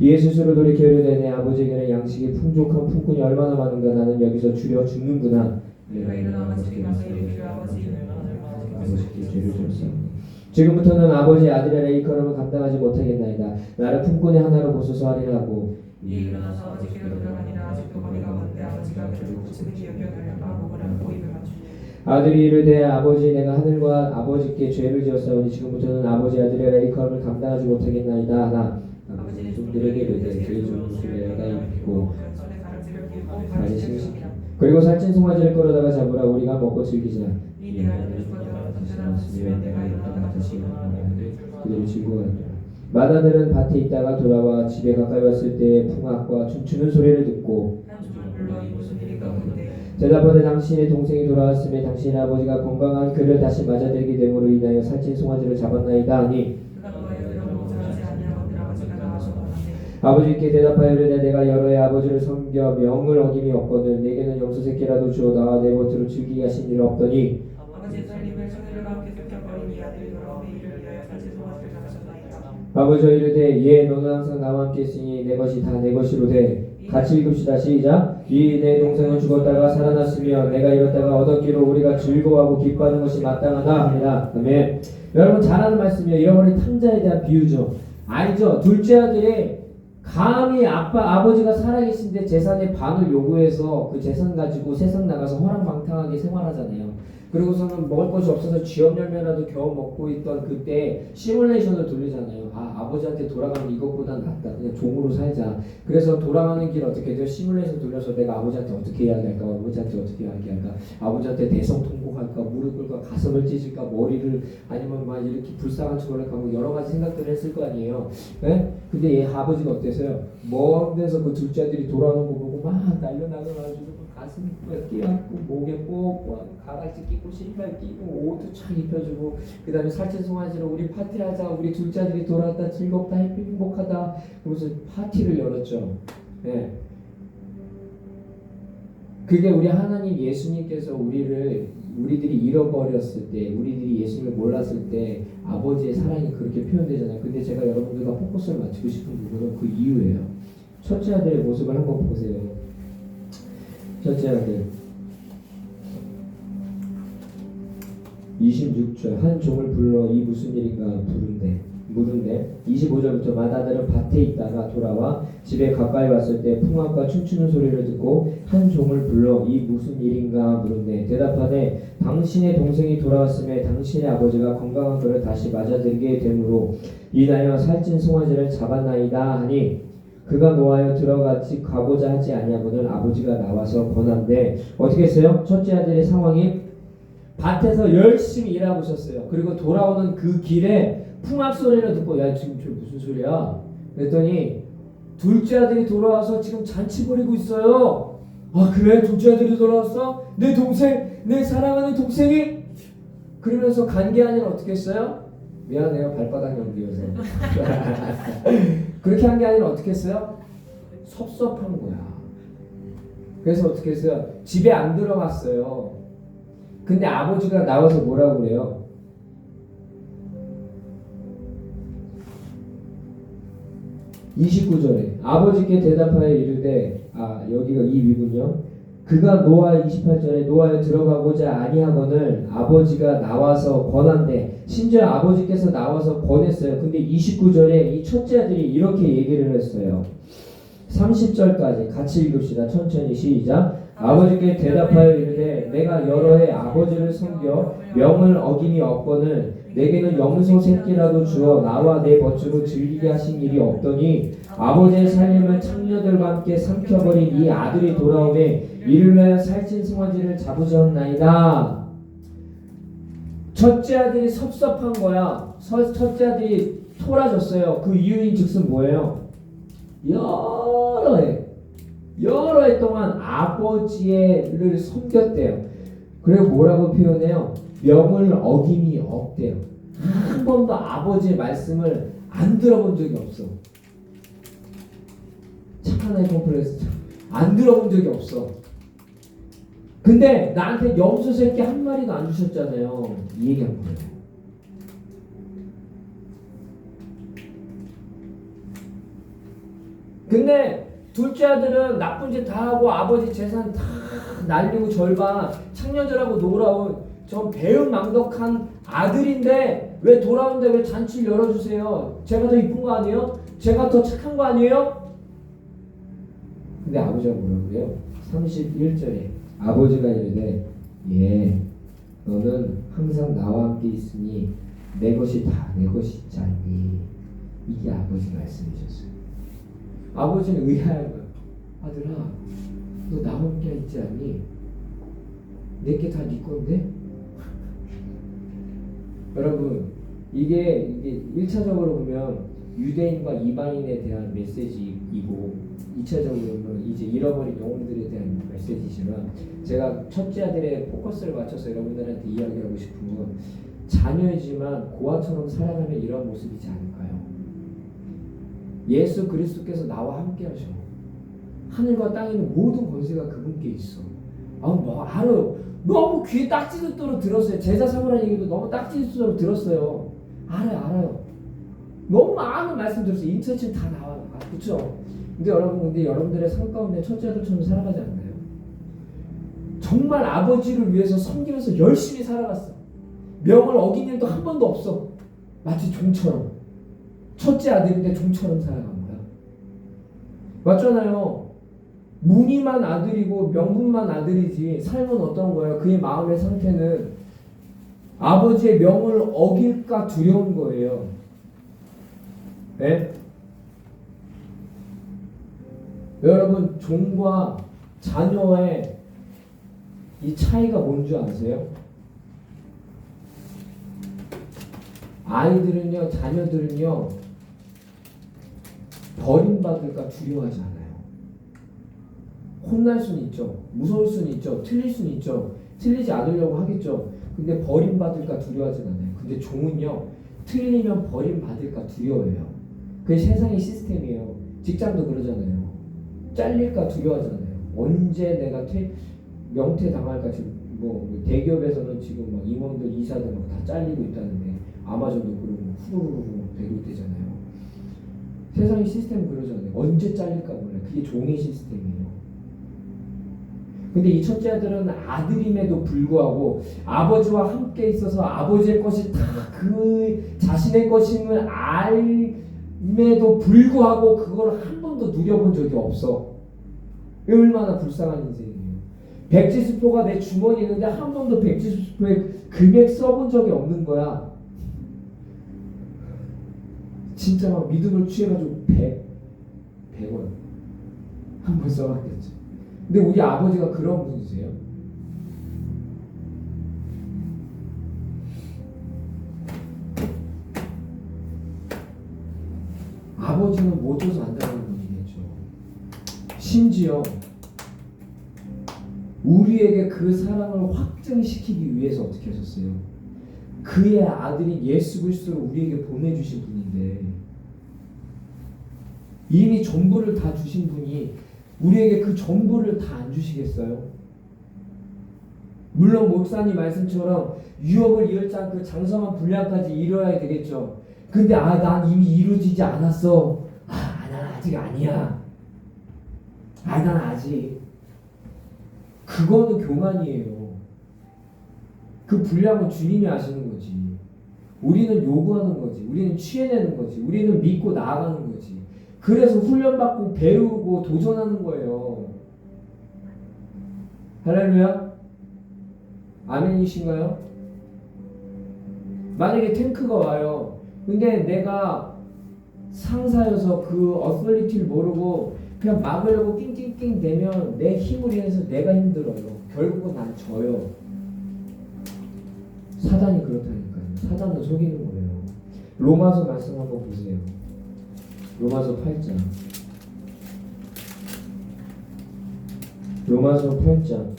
이에 스스로 돌이켜 이르되 내 아버지에게는 양식이 풍족한 품꾼이 얼마나 많은가. 나는 여기서 줄여 죽는구나. 내가 일어나 아버지께 가서 이르기를 아버지께 죄를 졌사오니 지금부터는 아버지 아들의 레이커름을 감당하지 못하겠나이다. 나를 품꾼의 하나로 보소서 하리라 하고 이에 일어나서 아버지께로 돌아가니라. 아직도 거리가 먼데 아버지가 그를 고치는지 여겨달라고 보고라고 입을 맞추니 아들이 이르되 아버지 내가 하늘과 아버지께 죄를 지었사오니 지금부터는 아버지 아들의 레이커름을 감당하지 못하겠나이다 하나 아버지는 종들에게 이르되 죄 좀 수레에다 입히고 손에 가락지를 끼우고 발에 발에 싱싱 싱싱 그리고 살찐 송아지를 끌어다가 잡으라. 우리가 먹고 즐기자. 이 내가 이를 죽었다가 던져놨으면 내가 일어나다가 다시 그들이 즐거워하더라. 마다들은 밭에 있다가 돌아와 집에 가까이 왔을 때 풍악과 춤추는 소리를 듣고 한 춤을 불러 이 무슨 일인가 본데 대답하되 당신의 동생이 돌아왔음에 당신의 아버지가 건강한 그를 다시 맞아들이게 됨으로 인하여 살찐 송아지를 잡았나이다 하니 그가 너의 이름을 오전하지 아니하거늘 아버지가 나와셨다네. 아버지께 대답하여 이르되 내가 여러 해 아버지를 섬겨 명을 어김이 없거늘 내게는 염소 새끼라도 주어 나와 내 곁으로 즐기게 하신 일 없더니 아버지의 살림을 청년과 함께 쫓겨버린 이 아들이 돌아오매 이를 위하여 살찐 송아지를 잡으셨나이다. 아버지가 이르되 예 너는 항상 나와 함께 있으니 내 것이 다 내 것이로되 같이 읽읍시다. 시작. 이 내 동생은 죽었다가 살아났으며 내가 잃었다가 얻었기로 우리가 즐거워하고 기뻐하는 것이 마땅하다 하니라. 아멘. 여러분 잘 아는 말씀이에요. 잃어버린 탕자에 대한 비유죠. 알죠? 둘째 아들이 감히 아버지가 살아계신데 재산의 반을 요구해서 그 재산 가지고 세상 나가서 호랑방탕하게 생활하잖아요. 그리고서는 먹을 것이 없어서 쥐업 열매라도 겨우 먹고 있던 그때 시뮬레이션을 돌리잖아요. 아버지한테 돌아가면 이것보다 낫다. 그냥 종으로 살자. 그래서 돌아가는 길 어떻게 돼요? 시뮬레이션 돌려서 내가 아버지한테 어떻게 이야기할까? 아버지한테 어떻게 이야기할까? 아버지한테 대성통곡할까? 무릎 꿇을까? 가슴을 찢을까? 머리를 아니면 막 이렇게 불쌍한 척을 할까? 뭐 여러 가지 생각들을 했을 거 아니에요. 네? 근데 얘 아버지가 어땠어요? 먼 데서 그 둘째 아들이 돌아오는 거 보고 막 날려나가가지고 가슴 끼얹고 목에 꼭 가락지 끼고 신발 끼고 옷도 쫙 입혀주고 그 다음에 살찐 송아지로 우리 파티하자. 우리 둘째 아들이 돌아왔다. 즐겁다. 행복하다. 그러면서 파티를 열었죠. 네. 그게 우리 하나님 예수님께서 우리들이 잃어버렸을 때, 우리들이 예수님을 몰랐을 때 아버지의 사랑이 그렇게 표현되잖아요. 근데 제가 여러분들과 포커스를 맞추고 싶은 부분은 그 이유예요. 첫째 아들의 모습을 한번 보세요. 첫째 아들 26절 한 종을 불러 이 무슨 일인가 물은데 25절부터 맏아들은 밭에 있다가 돌아와 집에 가까이 왔을 때 풍악과 춤추는 소리를 듣고 한 종을 불러 이 무슨 일인가 물은데 대답하되 당신의 동생이 돌아왔음에 당신의 아버지가 건강한 그를 다시 맞아들이게 되므로 인하여 살찐 송아지를 잡았나이다 하니 그가 노하여 들어가지 가고자 하지 아니하거늘 아버지가 나와서 권한대. 어떻게 했어요? 첫째 아들의 상황이 밭에서 열심히 일하고 있었어요. 그리고 돌아오는 그 길에 풍악 소리를 듣고 야 지금 저 무슨 소리야? 그랬더니 둘째 아들이 돌아와서 지금 잔치 벌이고 있어요. 아 그래? 둘째 아들이 돌아왔어? 내 동생, 내 사랑하는 동생이? 그러면서 간 게 아니라 어떻게 했어요? 미안해요 발바닥 연기여서 그렇게 한 게 아니라 어떻게 했어요? 섭섭한 거야. 그래서 어떻게 했어요? 집에 안 들어갔어요. 근데 아버지가 나와서 뭐라고 그래요? (29절에) 아버지께 대답하여 이르되 여기가 이 위군요. 그가 노아 28절에 노아에 들어가고자 아니하거늘 아버지가 나와서 권한대. 심지어 아버지께서 나와서 권했어요. 근데 29절에 이 첫째 아들이 이렇게 얘기를 했어요. 30절까지 같이 읽읍시다. 천천히 시작. 아버지께 대답하여 이르되 내가 여러 해 아버지를 섬겨 명을 어김이 없거늘 내게는 염소 새끼라도 주어 나와 내 벗으로 즐기게 하신 일이 없더니 아버지의 살림을 창녀들과 함께 삼켜버린 이 아들이 돌아오매 이를 위하여 살찐 송아지를 잡으셨나이다. 첫째 아들이 섭섭한 거야. 첫째 아들이 토라졌어요. 그 이유인 즉슨 뭐예요? 여러 해 동안 아버지를 섬겼대요. 그리고 뭐라고 표현해요? 명을 어김이 없대요. 한 번도 아버지의 말씀을 안 들어본 적이 없어. 착한 아이 컴플렉스 안 들어본 적이 없어. 근데 나한테 염소 새끼 한 마리도 안 주셨잖아요. 이 얘기한 거예요. 근데 둘째 아들은 나쁜 짓 다 하고 아버지 재산 다 날리고 절반 창녀들하고 놀아온 전 배은망덕한 아들인데 왜 돌아오는데 왜 잔치를 열어주세요? 제가 더 이쁜 거 아니에요? 제가 더 착한 거 아니에요? 근데 아버지가 뭐라고요? 31절에 아버지가 이르되 예 너는 항상 나와 함께 있으니 내 것이 다 내 것이지 않니? 이게 아버지 말씀이셨어요. 아버지는 의아한 거야. 아들아 너 나와 함께 있지 않니? 내게 다 네 건데? 여러분 이게 1차적으로 보면 유대인과 이방인에 대한 메시지이고 2차적으로 보면 이제 잃어버린 영혼들에 대한 메시지지만 제가 첫째 아들의 포커스를 맞춰서 여러분들한테 이야기하고 싶은 건 자녀이지만 고아처럼 살아가면 이런 모습이지 않을까요? 예수 그리스도께서 나와 함께 하셔. 하늘과 땅에 있는 모든 권세가 그분께 있어. 알아요. 너무 귀에 딱지듯도록 들었어요. 제자 삼으라는 얘기도 너무 딱지듯도록 들었어요. 알아요. 너무 많은 말씀 들었어요. 인터넷에 다 나와요. 그쵸? 근데 여러분들의 삶 가운데 첫째 아들처럼 살아가지 않나요? 정말 아버지를 위해서 섬기면서 열심히 살아갔어. 명을 어긴 일도 한 번도 없어. 마치 종처럼. 첫째 아들인데 종처럼 살아간 거야. 맞잖아요. 무늬만 아들이고 명분만 아들이지 삶은 어떤 거예요? 그의 마음의 상태는 아버지의 명을 어길까 두려운 거예요. 네? 여러분 종과 자녀의 이 차이가 뭔지 아세요? 아이들은요, 자녀들은요 버림받을까 두려워하지 않아요. 혼날 수는 있죠. 무서울 수는 있죠. 틀릴 수는 있죠. 틀리지 않으려고 하겠죠. 근데 버림받을까 두려워하진 않아요. 근데 종은요, 틀리면 버림받을까 두려워해요. 그게 세상의 시스템이에요. 직장도 그러잖아요. 잘릴까 두려워하잖아요. 언제 내가 명퇴 당할까. 지금 대기업에서는 지금 막 임원들, 이사들 막 다 잘리고 있다는데 아마존도 그러고 후루루루 되고 있대잖아요. 세상의 시스템은 그러잖아요. 언제 잘릴까 몰라요. 그게 종의 시스템이에요. 근데 이 첫째 아들은 아들임에도 불구하고 아버지와 함께 있어서 아버지의 것이 다 그 자신의 것임을 알임에도 불구하고 그걸 한 번도 누려본 적이 없어. 얼마나 불쌍한 인생이에요. 백지수표가 내 주머니에 있는데 한 번도 백지수표에 금액 써본 적이 없는 거야. 진짜 막 믿음을 취해가지고 100원 한 번 써봤겠지. 근데 우리 아버지가 그런 분이세요. 아버지는 못 줘서 안 당하는 분이겠죠. 심지어 우리에게 그 사랑을 확증시키기 위해서 어떻게 하셨어요? 그의 아들인 예수 그리스도를 우리에게 보내주신 분인데 이미 전부를 다 주신 분이 우리에게 그 전부를 다 안 주시겠어요? 물론 목사님 말씀처럼 유업을 이을지 않고 장성한 분량까지 이뤄야 되겠죠. 근데 난 이미 이루어지지 않았어. 난 아직 아니야. 난 아직. 그거는 교만이에요. 그 분량은 주님이 아시는 거지. 우리는 요구하는 거지. 우리는 취해내는 거지. 우리는 믿고 나아가는 거지. 그래서 훈련받고 배우고 도전하는 거예요. 할렐루야? 아멘이신가요? 만약에 탱크가 와요. 근데 내가 상사여서 그 어서리티를 모르고 그냥 막으려고 낑낑낑 대면 내 힘으로 인해서 내가 힘들어요. 결국은 난 져요. 사단이 그렇다니까요. 사단은 속이는 거예요. 로마서 말씀 한번 보세요. 로마서 8장. 로마서 8장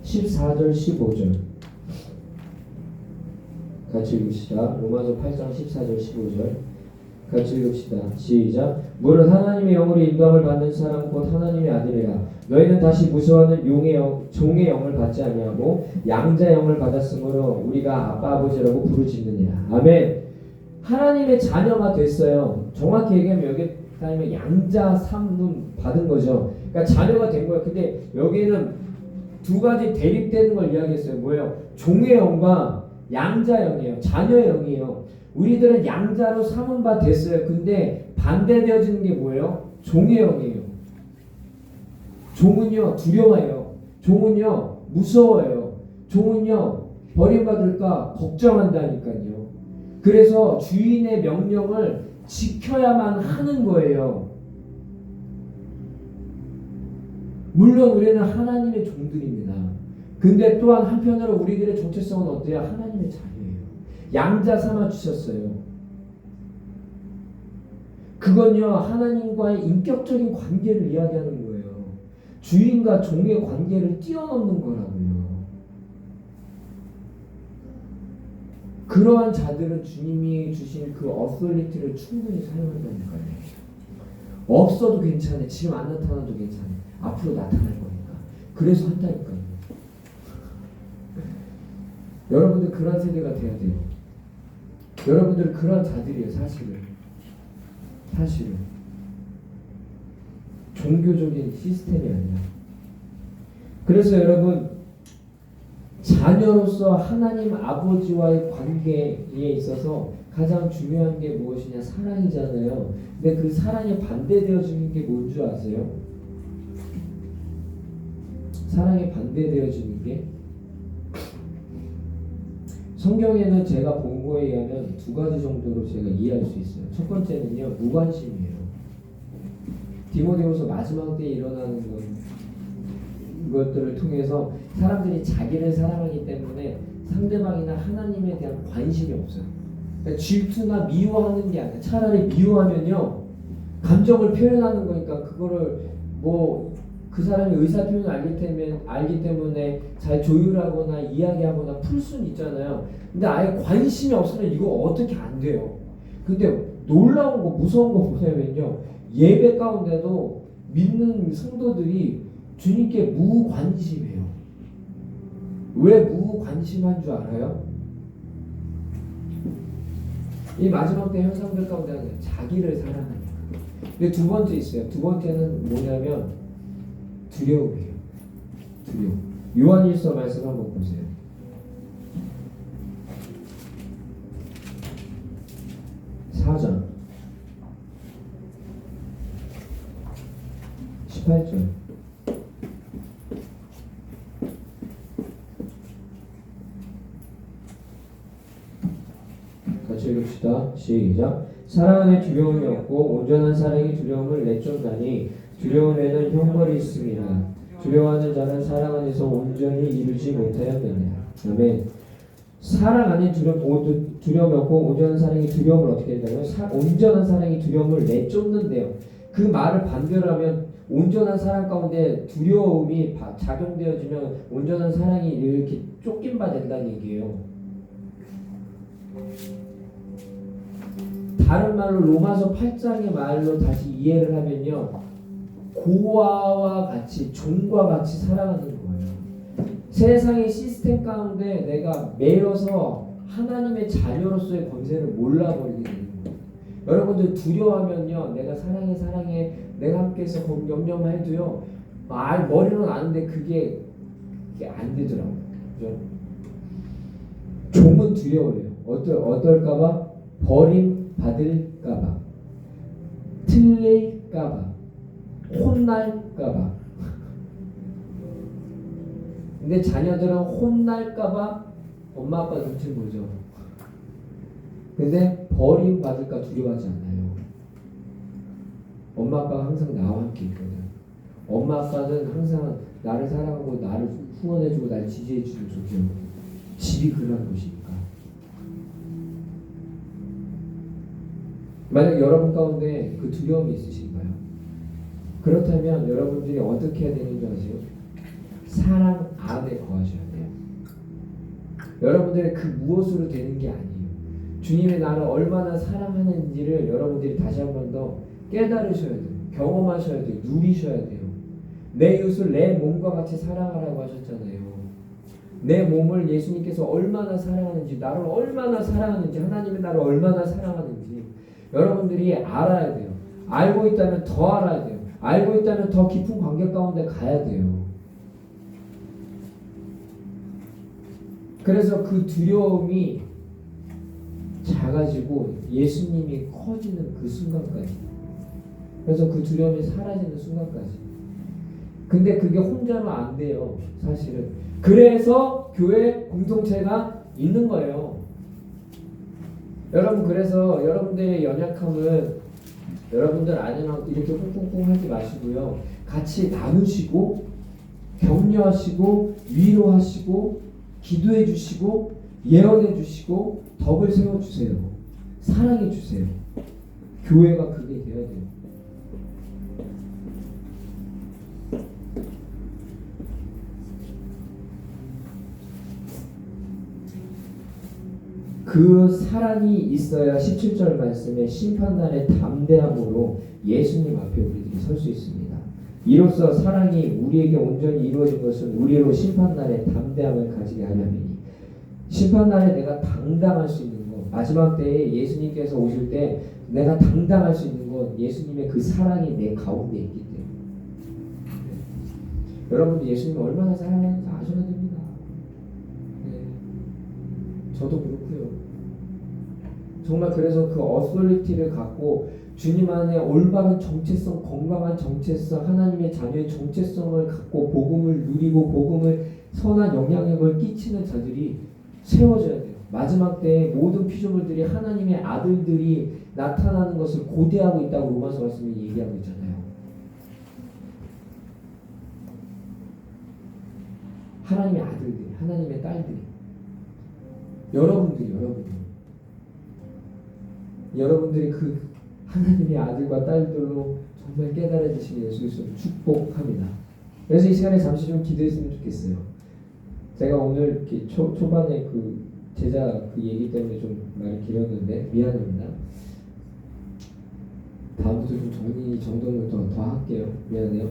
14절 15절 같이 읽읍시다. 로마서 8장 14절 15절 같이 읽읍시다. 시작. 무릇 하나님의 영으로 인도함을 받는 사람 곧 하나님의 아들이라. 너희는 다시 무서워하는 종의 영을 받지 아니하고 양자 영을 받았으므로 우리가 아빠 아버지라고 부르짖느니라. 아멘. 하나님의 자녀가 됐어요. 정확히 얘기하면 여기 따르면 양자 삼문 받은 거죠. 그러니까 자녀가 된 거예요. 근데 여기는 두 가지 대립되는 걸 이야기했어요. 뭐예요? 종의 영과 양자 영이에요. 자녀의 영이에요. 우리들은 양자로 삼은 바 됐어요. 근데 반대되어지는 게 뭐예요? 종의 영이에요. 종은요 두려워해요. 종은요 무서워해요. 종은요 버림받을까 걱정한다니까요. 그래서 주인의 명령을 지켜야만 하는 거예요. 물론 우리는 하나님의 종들입니다. 근데 또한 한편으로 우리들의 정체성은 어때요? 하나님의 자녀예요. 양자 삼아 주셨어요. 그건요 하나님과의 인격적인 관계를 이야기하는 거예요. 주인과 종의 관계를 뛰어넘는 거라고요. 그러한 자들은 주님이 주신 그 어소리티를 충분히 사용한다니까요. 없어도 괜찮아요. 지금 안 나타나도 괜찮아요. 앞으로 나타날 거니까. 그래서 한다니까요. 여러분들 그런 세대가 돼야 돼요. 여러분들 그런 자들이에요. 사실은 종교적인 시스템이 아니라. 그래서 여러분 자녀로서 하나님 아버지와의 관계에 있어서 가장 중요한 게 무엇이냐? 사랑이잖아요. 근데 그 사랑에 반대되어지는 게 뭔 줄 아세요? 사랑에 반대되어지는 게 성경에는 제가 본 거에 의하면 두 가지 정도로 제가 이해할 수 있어요. 첫 번째는요, 무관심이에요. 디모데후서 마지막 때에 일어나는 것들을 통해서 사람들이 자기를 사랑하기 때문에 상대방이나 하나님에 대한 관심이 없어요. 그러니까 질투나 미워하는 게 아니라 차라리 미워하면요 감정을 표현하는 거니까 그거를 뭐 그 사람이 의사 표현을 알기 때문에 잘 조율하거나 이야기하거나 풀 수는 있잖아요. 근데 아예 관심이 없으면 이거 어떻게 안 돼요. 근데 놀라운 거 무서운 거 뭐냐면요 예배 가운데도 믿는 성도들이 주님께 무관심해요. 왜 무관심한 줄 알아요? 이 마지막 때 현상들 가운데 하나는 자기를 사랑하니까. 근데 두 번째 있어요. 두 번째는 뭐냐면 두려움이에요. 두려움. 요한일서 말씀 한번 보세요. (4장) 18절. 같이 읽읍시다. 시작. 사랑 안에 두려움이 없고 온전한 사랑이 두려움을 내쫓나니 두려움에는 형벌이 있습니다. 두려워하는 자는 사랑 안에서 온전히 이루지 못하였느니라. 아멘. 사랑 안에 두려움이 없고 온전한 사랑이 두려움을 어떻게 된다고요? 온전한 사랑이 두려움을 내쫓는데요. 그 말을 반대로 하면 온전한 사랑 가운데 두려움이 작용되어지면 온전한 사랑이 이렇게 쫓긴 바 된다는 얘기예요. 다른 말로 로마서 8장의 말로 다시 이해를 하면요. 고아와 같이 종과 같이 살아가는 거예요. 세상의 시스템 가운데 내가 매여서 하나님의 자녀로서의 권세를 몰라버리게 되는 거예요. 여러분들 두려워하면요. 내가 사랑해 내가 함께해서 명령해도요. 머리로는 아는데 그게 안 되더라고요. 그죠? 종은 두려워해요. 어떨까봐? 버림받을까봐, 틀릴까봐, 혼날까봐. 근데 자녀들은 혼날까봐 엄마 아빠 눈치 보죠. 근데 버림받을까 두려워하지 않아요. 엄마 아빠가 항상 나와 함께 있거든. 엄마 아빠는 항상 나를 사랑하고 나를 후원해주고 나를 지지해주는 존재거든. 집이 그런 곳이니까. 만약 여러분 가운데 그 두려움이 있으신가요? 그렇다면 여러분들이 어떻게 해야 되는 줄 아세요? 사랑 안에 거하셔야 돼요. 여러분들의 그 무엇으로 되는 게 아니에요. 주님이 나를 얼마나 사랑하는지를 여러분들이 다시 한 번 더 깨달으셔야 돼요. 경험하셔야 돼요. 누리셔야 돼요. 내 이웃을 내 몸과 같이 사랑하라고 하셨잖아요. 내 몸을 예수님께서 얼마나 사랑하는지, 나를 얼마나 사랑하는지, 하나님이 나를 얼마나 사랑하는지 여러분들이 알아야 돼요. 알고 있다면 더 알아야 돼요. 알고 있다면 더 깊은 관계 가운데 가야 돼요. 그래서 그 두려움이 작아지고 예수님이 커지는 그 순간까지, 그래서 그 두려움이 사라지는 순간까지. 근데 그게 혼자로 안 돼요, 사실은. 그래서 교회 공동체가 있는 거예요. 여러분, 그래서 여러분들의 연약함은 여러분들 안에만 이렇게 꽁꽁꽁 하지 마시고요. 같이 나누시고 격려하시고 위로하시고 기도해 주시고 예언해 주시고 덕을 세워 주세요. 사랑해 주세요. 교회가 그게 되어야 돼요. 그 사랑이 있어야 17절 말씀에 심판날의 담대함으로 예수님 앞에 우리들이 설 수 있습니다. 이로써 사랑이 우리에게 온전히 이루어진 것은 우리로 심판날에 담대함을 가지게 하려니, 심판날에 내가 당당할 수 있는 것, 마지막 때에 예수님께서 오실 때 내가 당당할 수 있는 건 예수님의 그 사랑이 내 가운데 있기 때문에. 여러분들 예수님 얼마나 사랑하는지 아셔야 됩니다. 저도 그렇고요. 정말 그래서 그 어소리티를 갖고 주님 안에 올바른 정체성, 건강한 정체성, 하나님의 자녀의 정체성을 갖고 복음을 누리고 복음을 선한 영향력을 끼치는 자들이 세워져야 돼요. 마지막 때에 모든 피조물들이 하나님의 아들들이 나타나는 것을 고대하고 있다고 로마서 말씀이 얘기하고 있잖아요. 하나님의 아들들이, 하나님의 딸들이, 여러분들이 그 하나님의 아들과 딸들로 정말 깨달아지신 예수 그리스도를 축복합니다. 그래서 이 시간에 잠시 좀 기도했으면 좋겠어요. 제가 오늘 이렇게 초반에 그 제자 그 얘기 때문에 좀 말이 길었는데 미안합니다. 다음부터 좀 정돈을 더 할게요. 미안해요.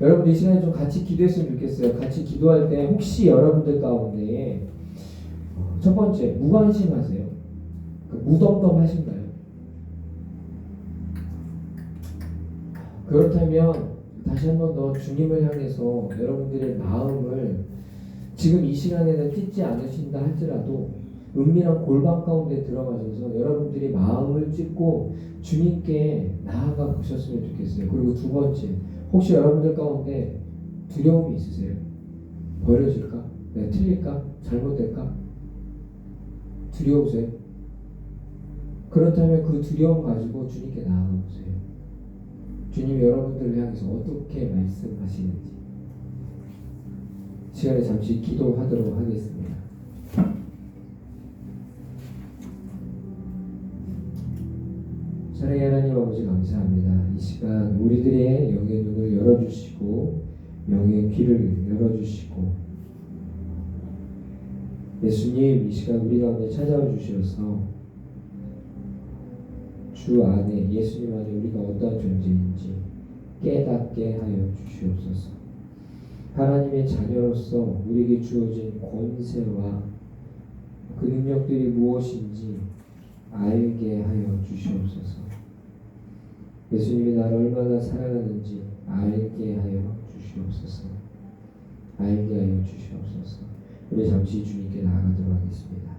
여러분들 이 시간에 좀 같이 기도했으면 좋겠어요. 같이 기도할 때 혹시 여러분들 가운데 첫 번째, 무관심하세요? 무덤덤하신가요? 그렇다면 다시 한 번 더 주님을 향해서 여러분들의 마음을 지금 이 시간에는 찢지 않으신다 할지라도 은밀한 골방 가운데 들어가셔서 여러분들이 마음을 찢고 주님께 나아가 보셨으면 좋겠어요. 그리고 두 번째, 혹시 여러분들 가운데 두려움이 있으세요? 버려질까? 내가 틀릴까? 잘못될까? 두려우세요? 그렇다면 그 두려움 가지고 주님께 나아가 보세요. 주님이 여러분들을 향해서 어떻게 말씀하시는지 시간에 잠시 기도하도록 하겠습니다. 사랑의 하나님 아버지 감사합니다. 이 시간 우리들의 영의 눈을 열어주시고 영의 귀를 열어주시고 예수님 이 시간 우리 가운데 찾아와 주셔서 주 안에 예수님 안에 우리가 어떠한 존재인지 깨닫게 하여 주시옵소서. 하나님의 자녀로서 우리에게 주어진 권세와 그 능력들이 무엇인지 알게 하여 주시옵소서. 예수님이 나를 얼마나 사랑하는지 알게 하여 주시옵소서. 알게 하여 주시옵소서. 우리 잠시 주님께 나아가도록 하겠습니다.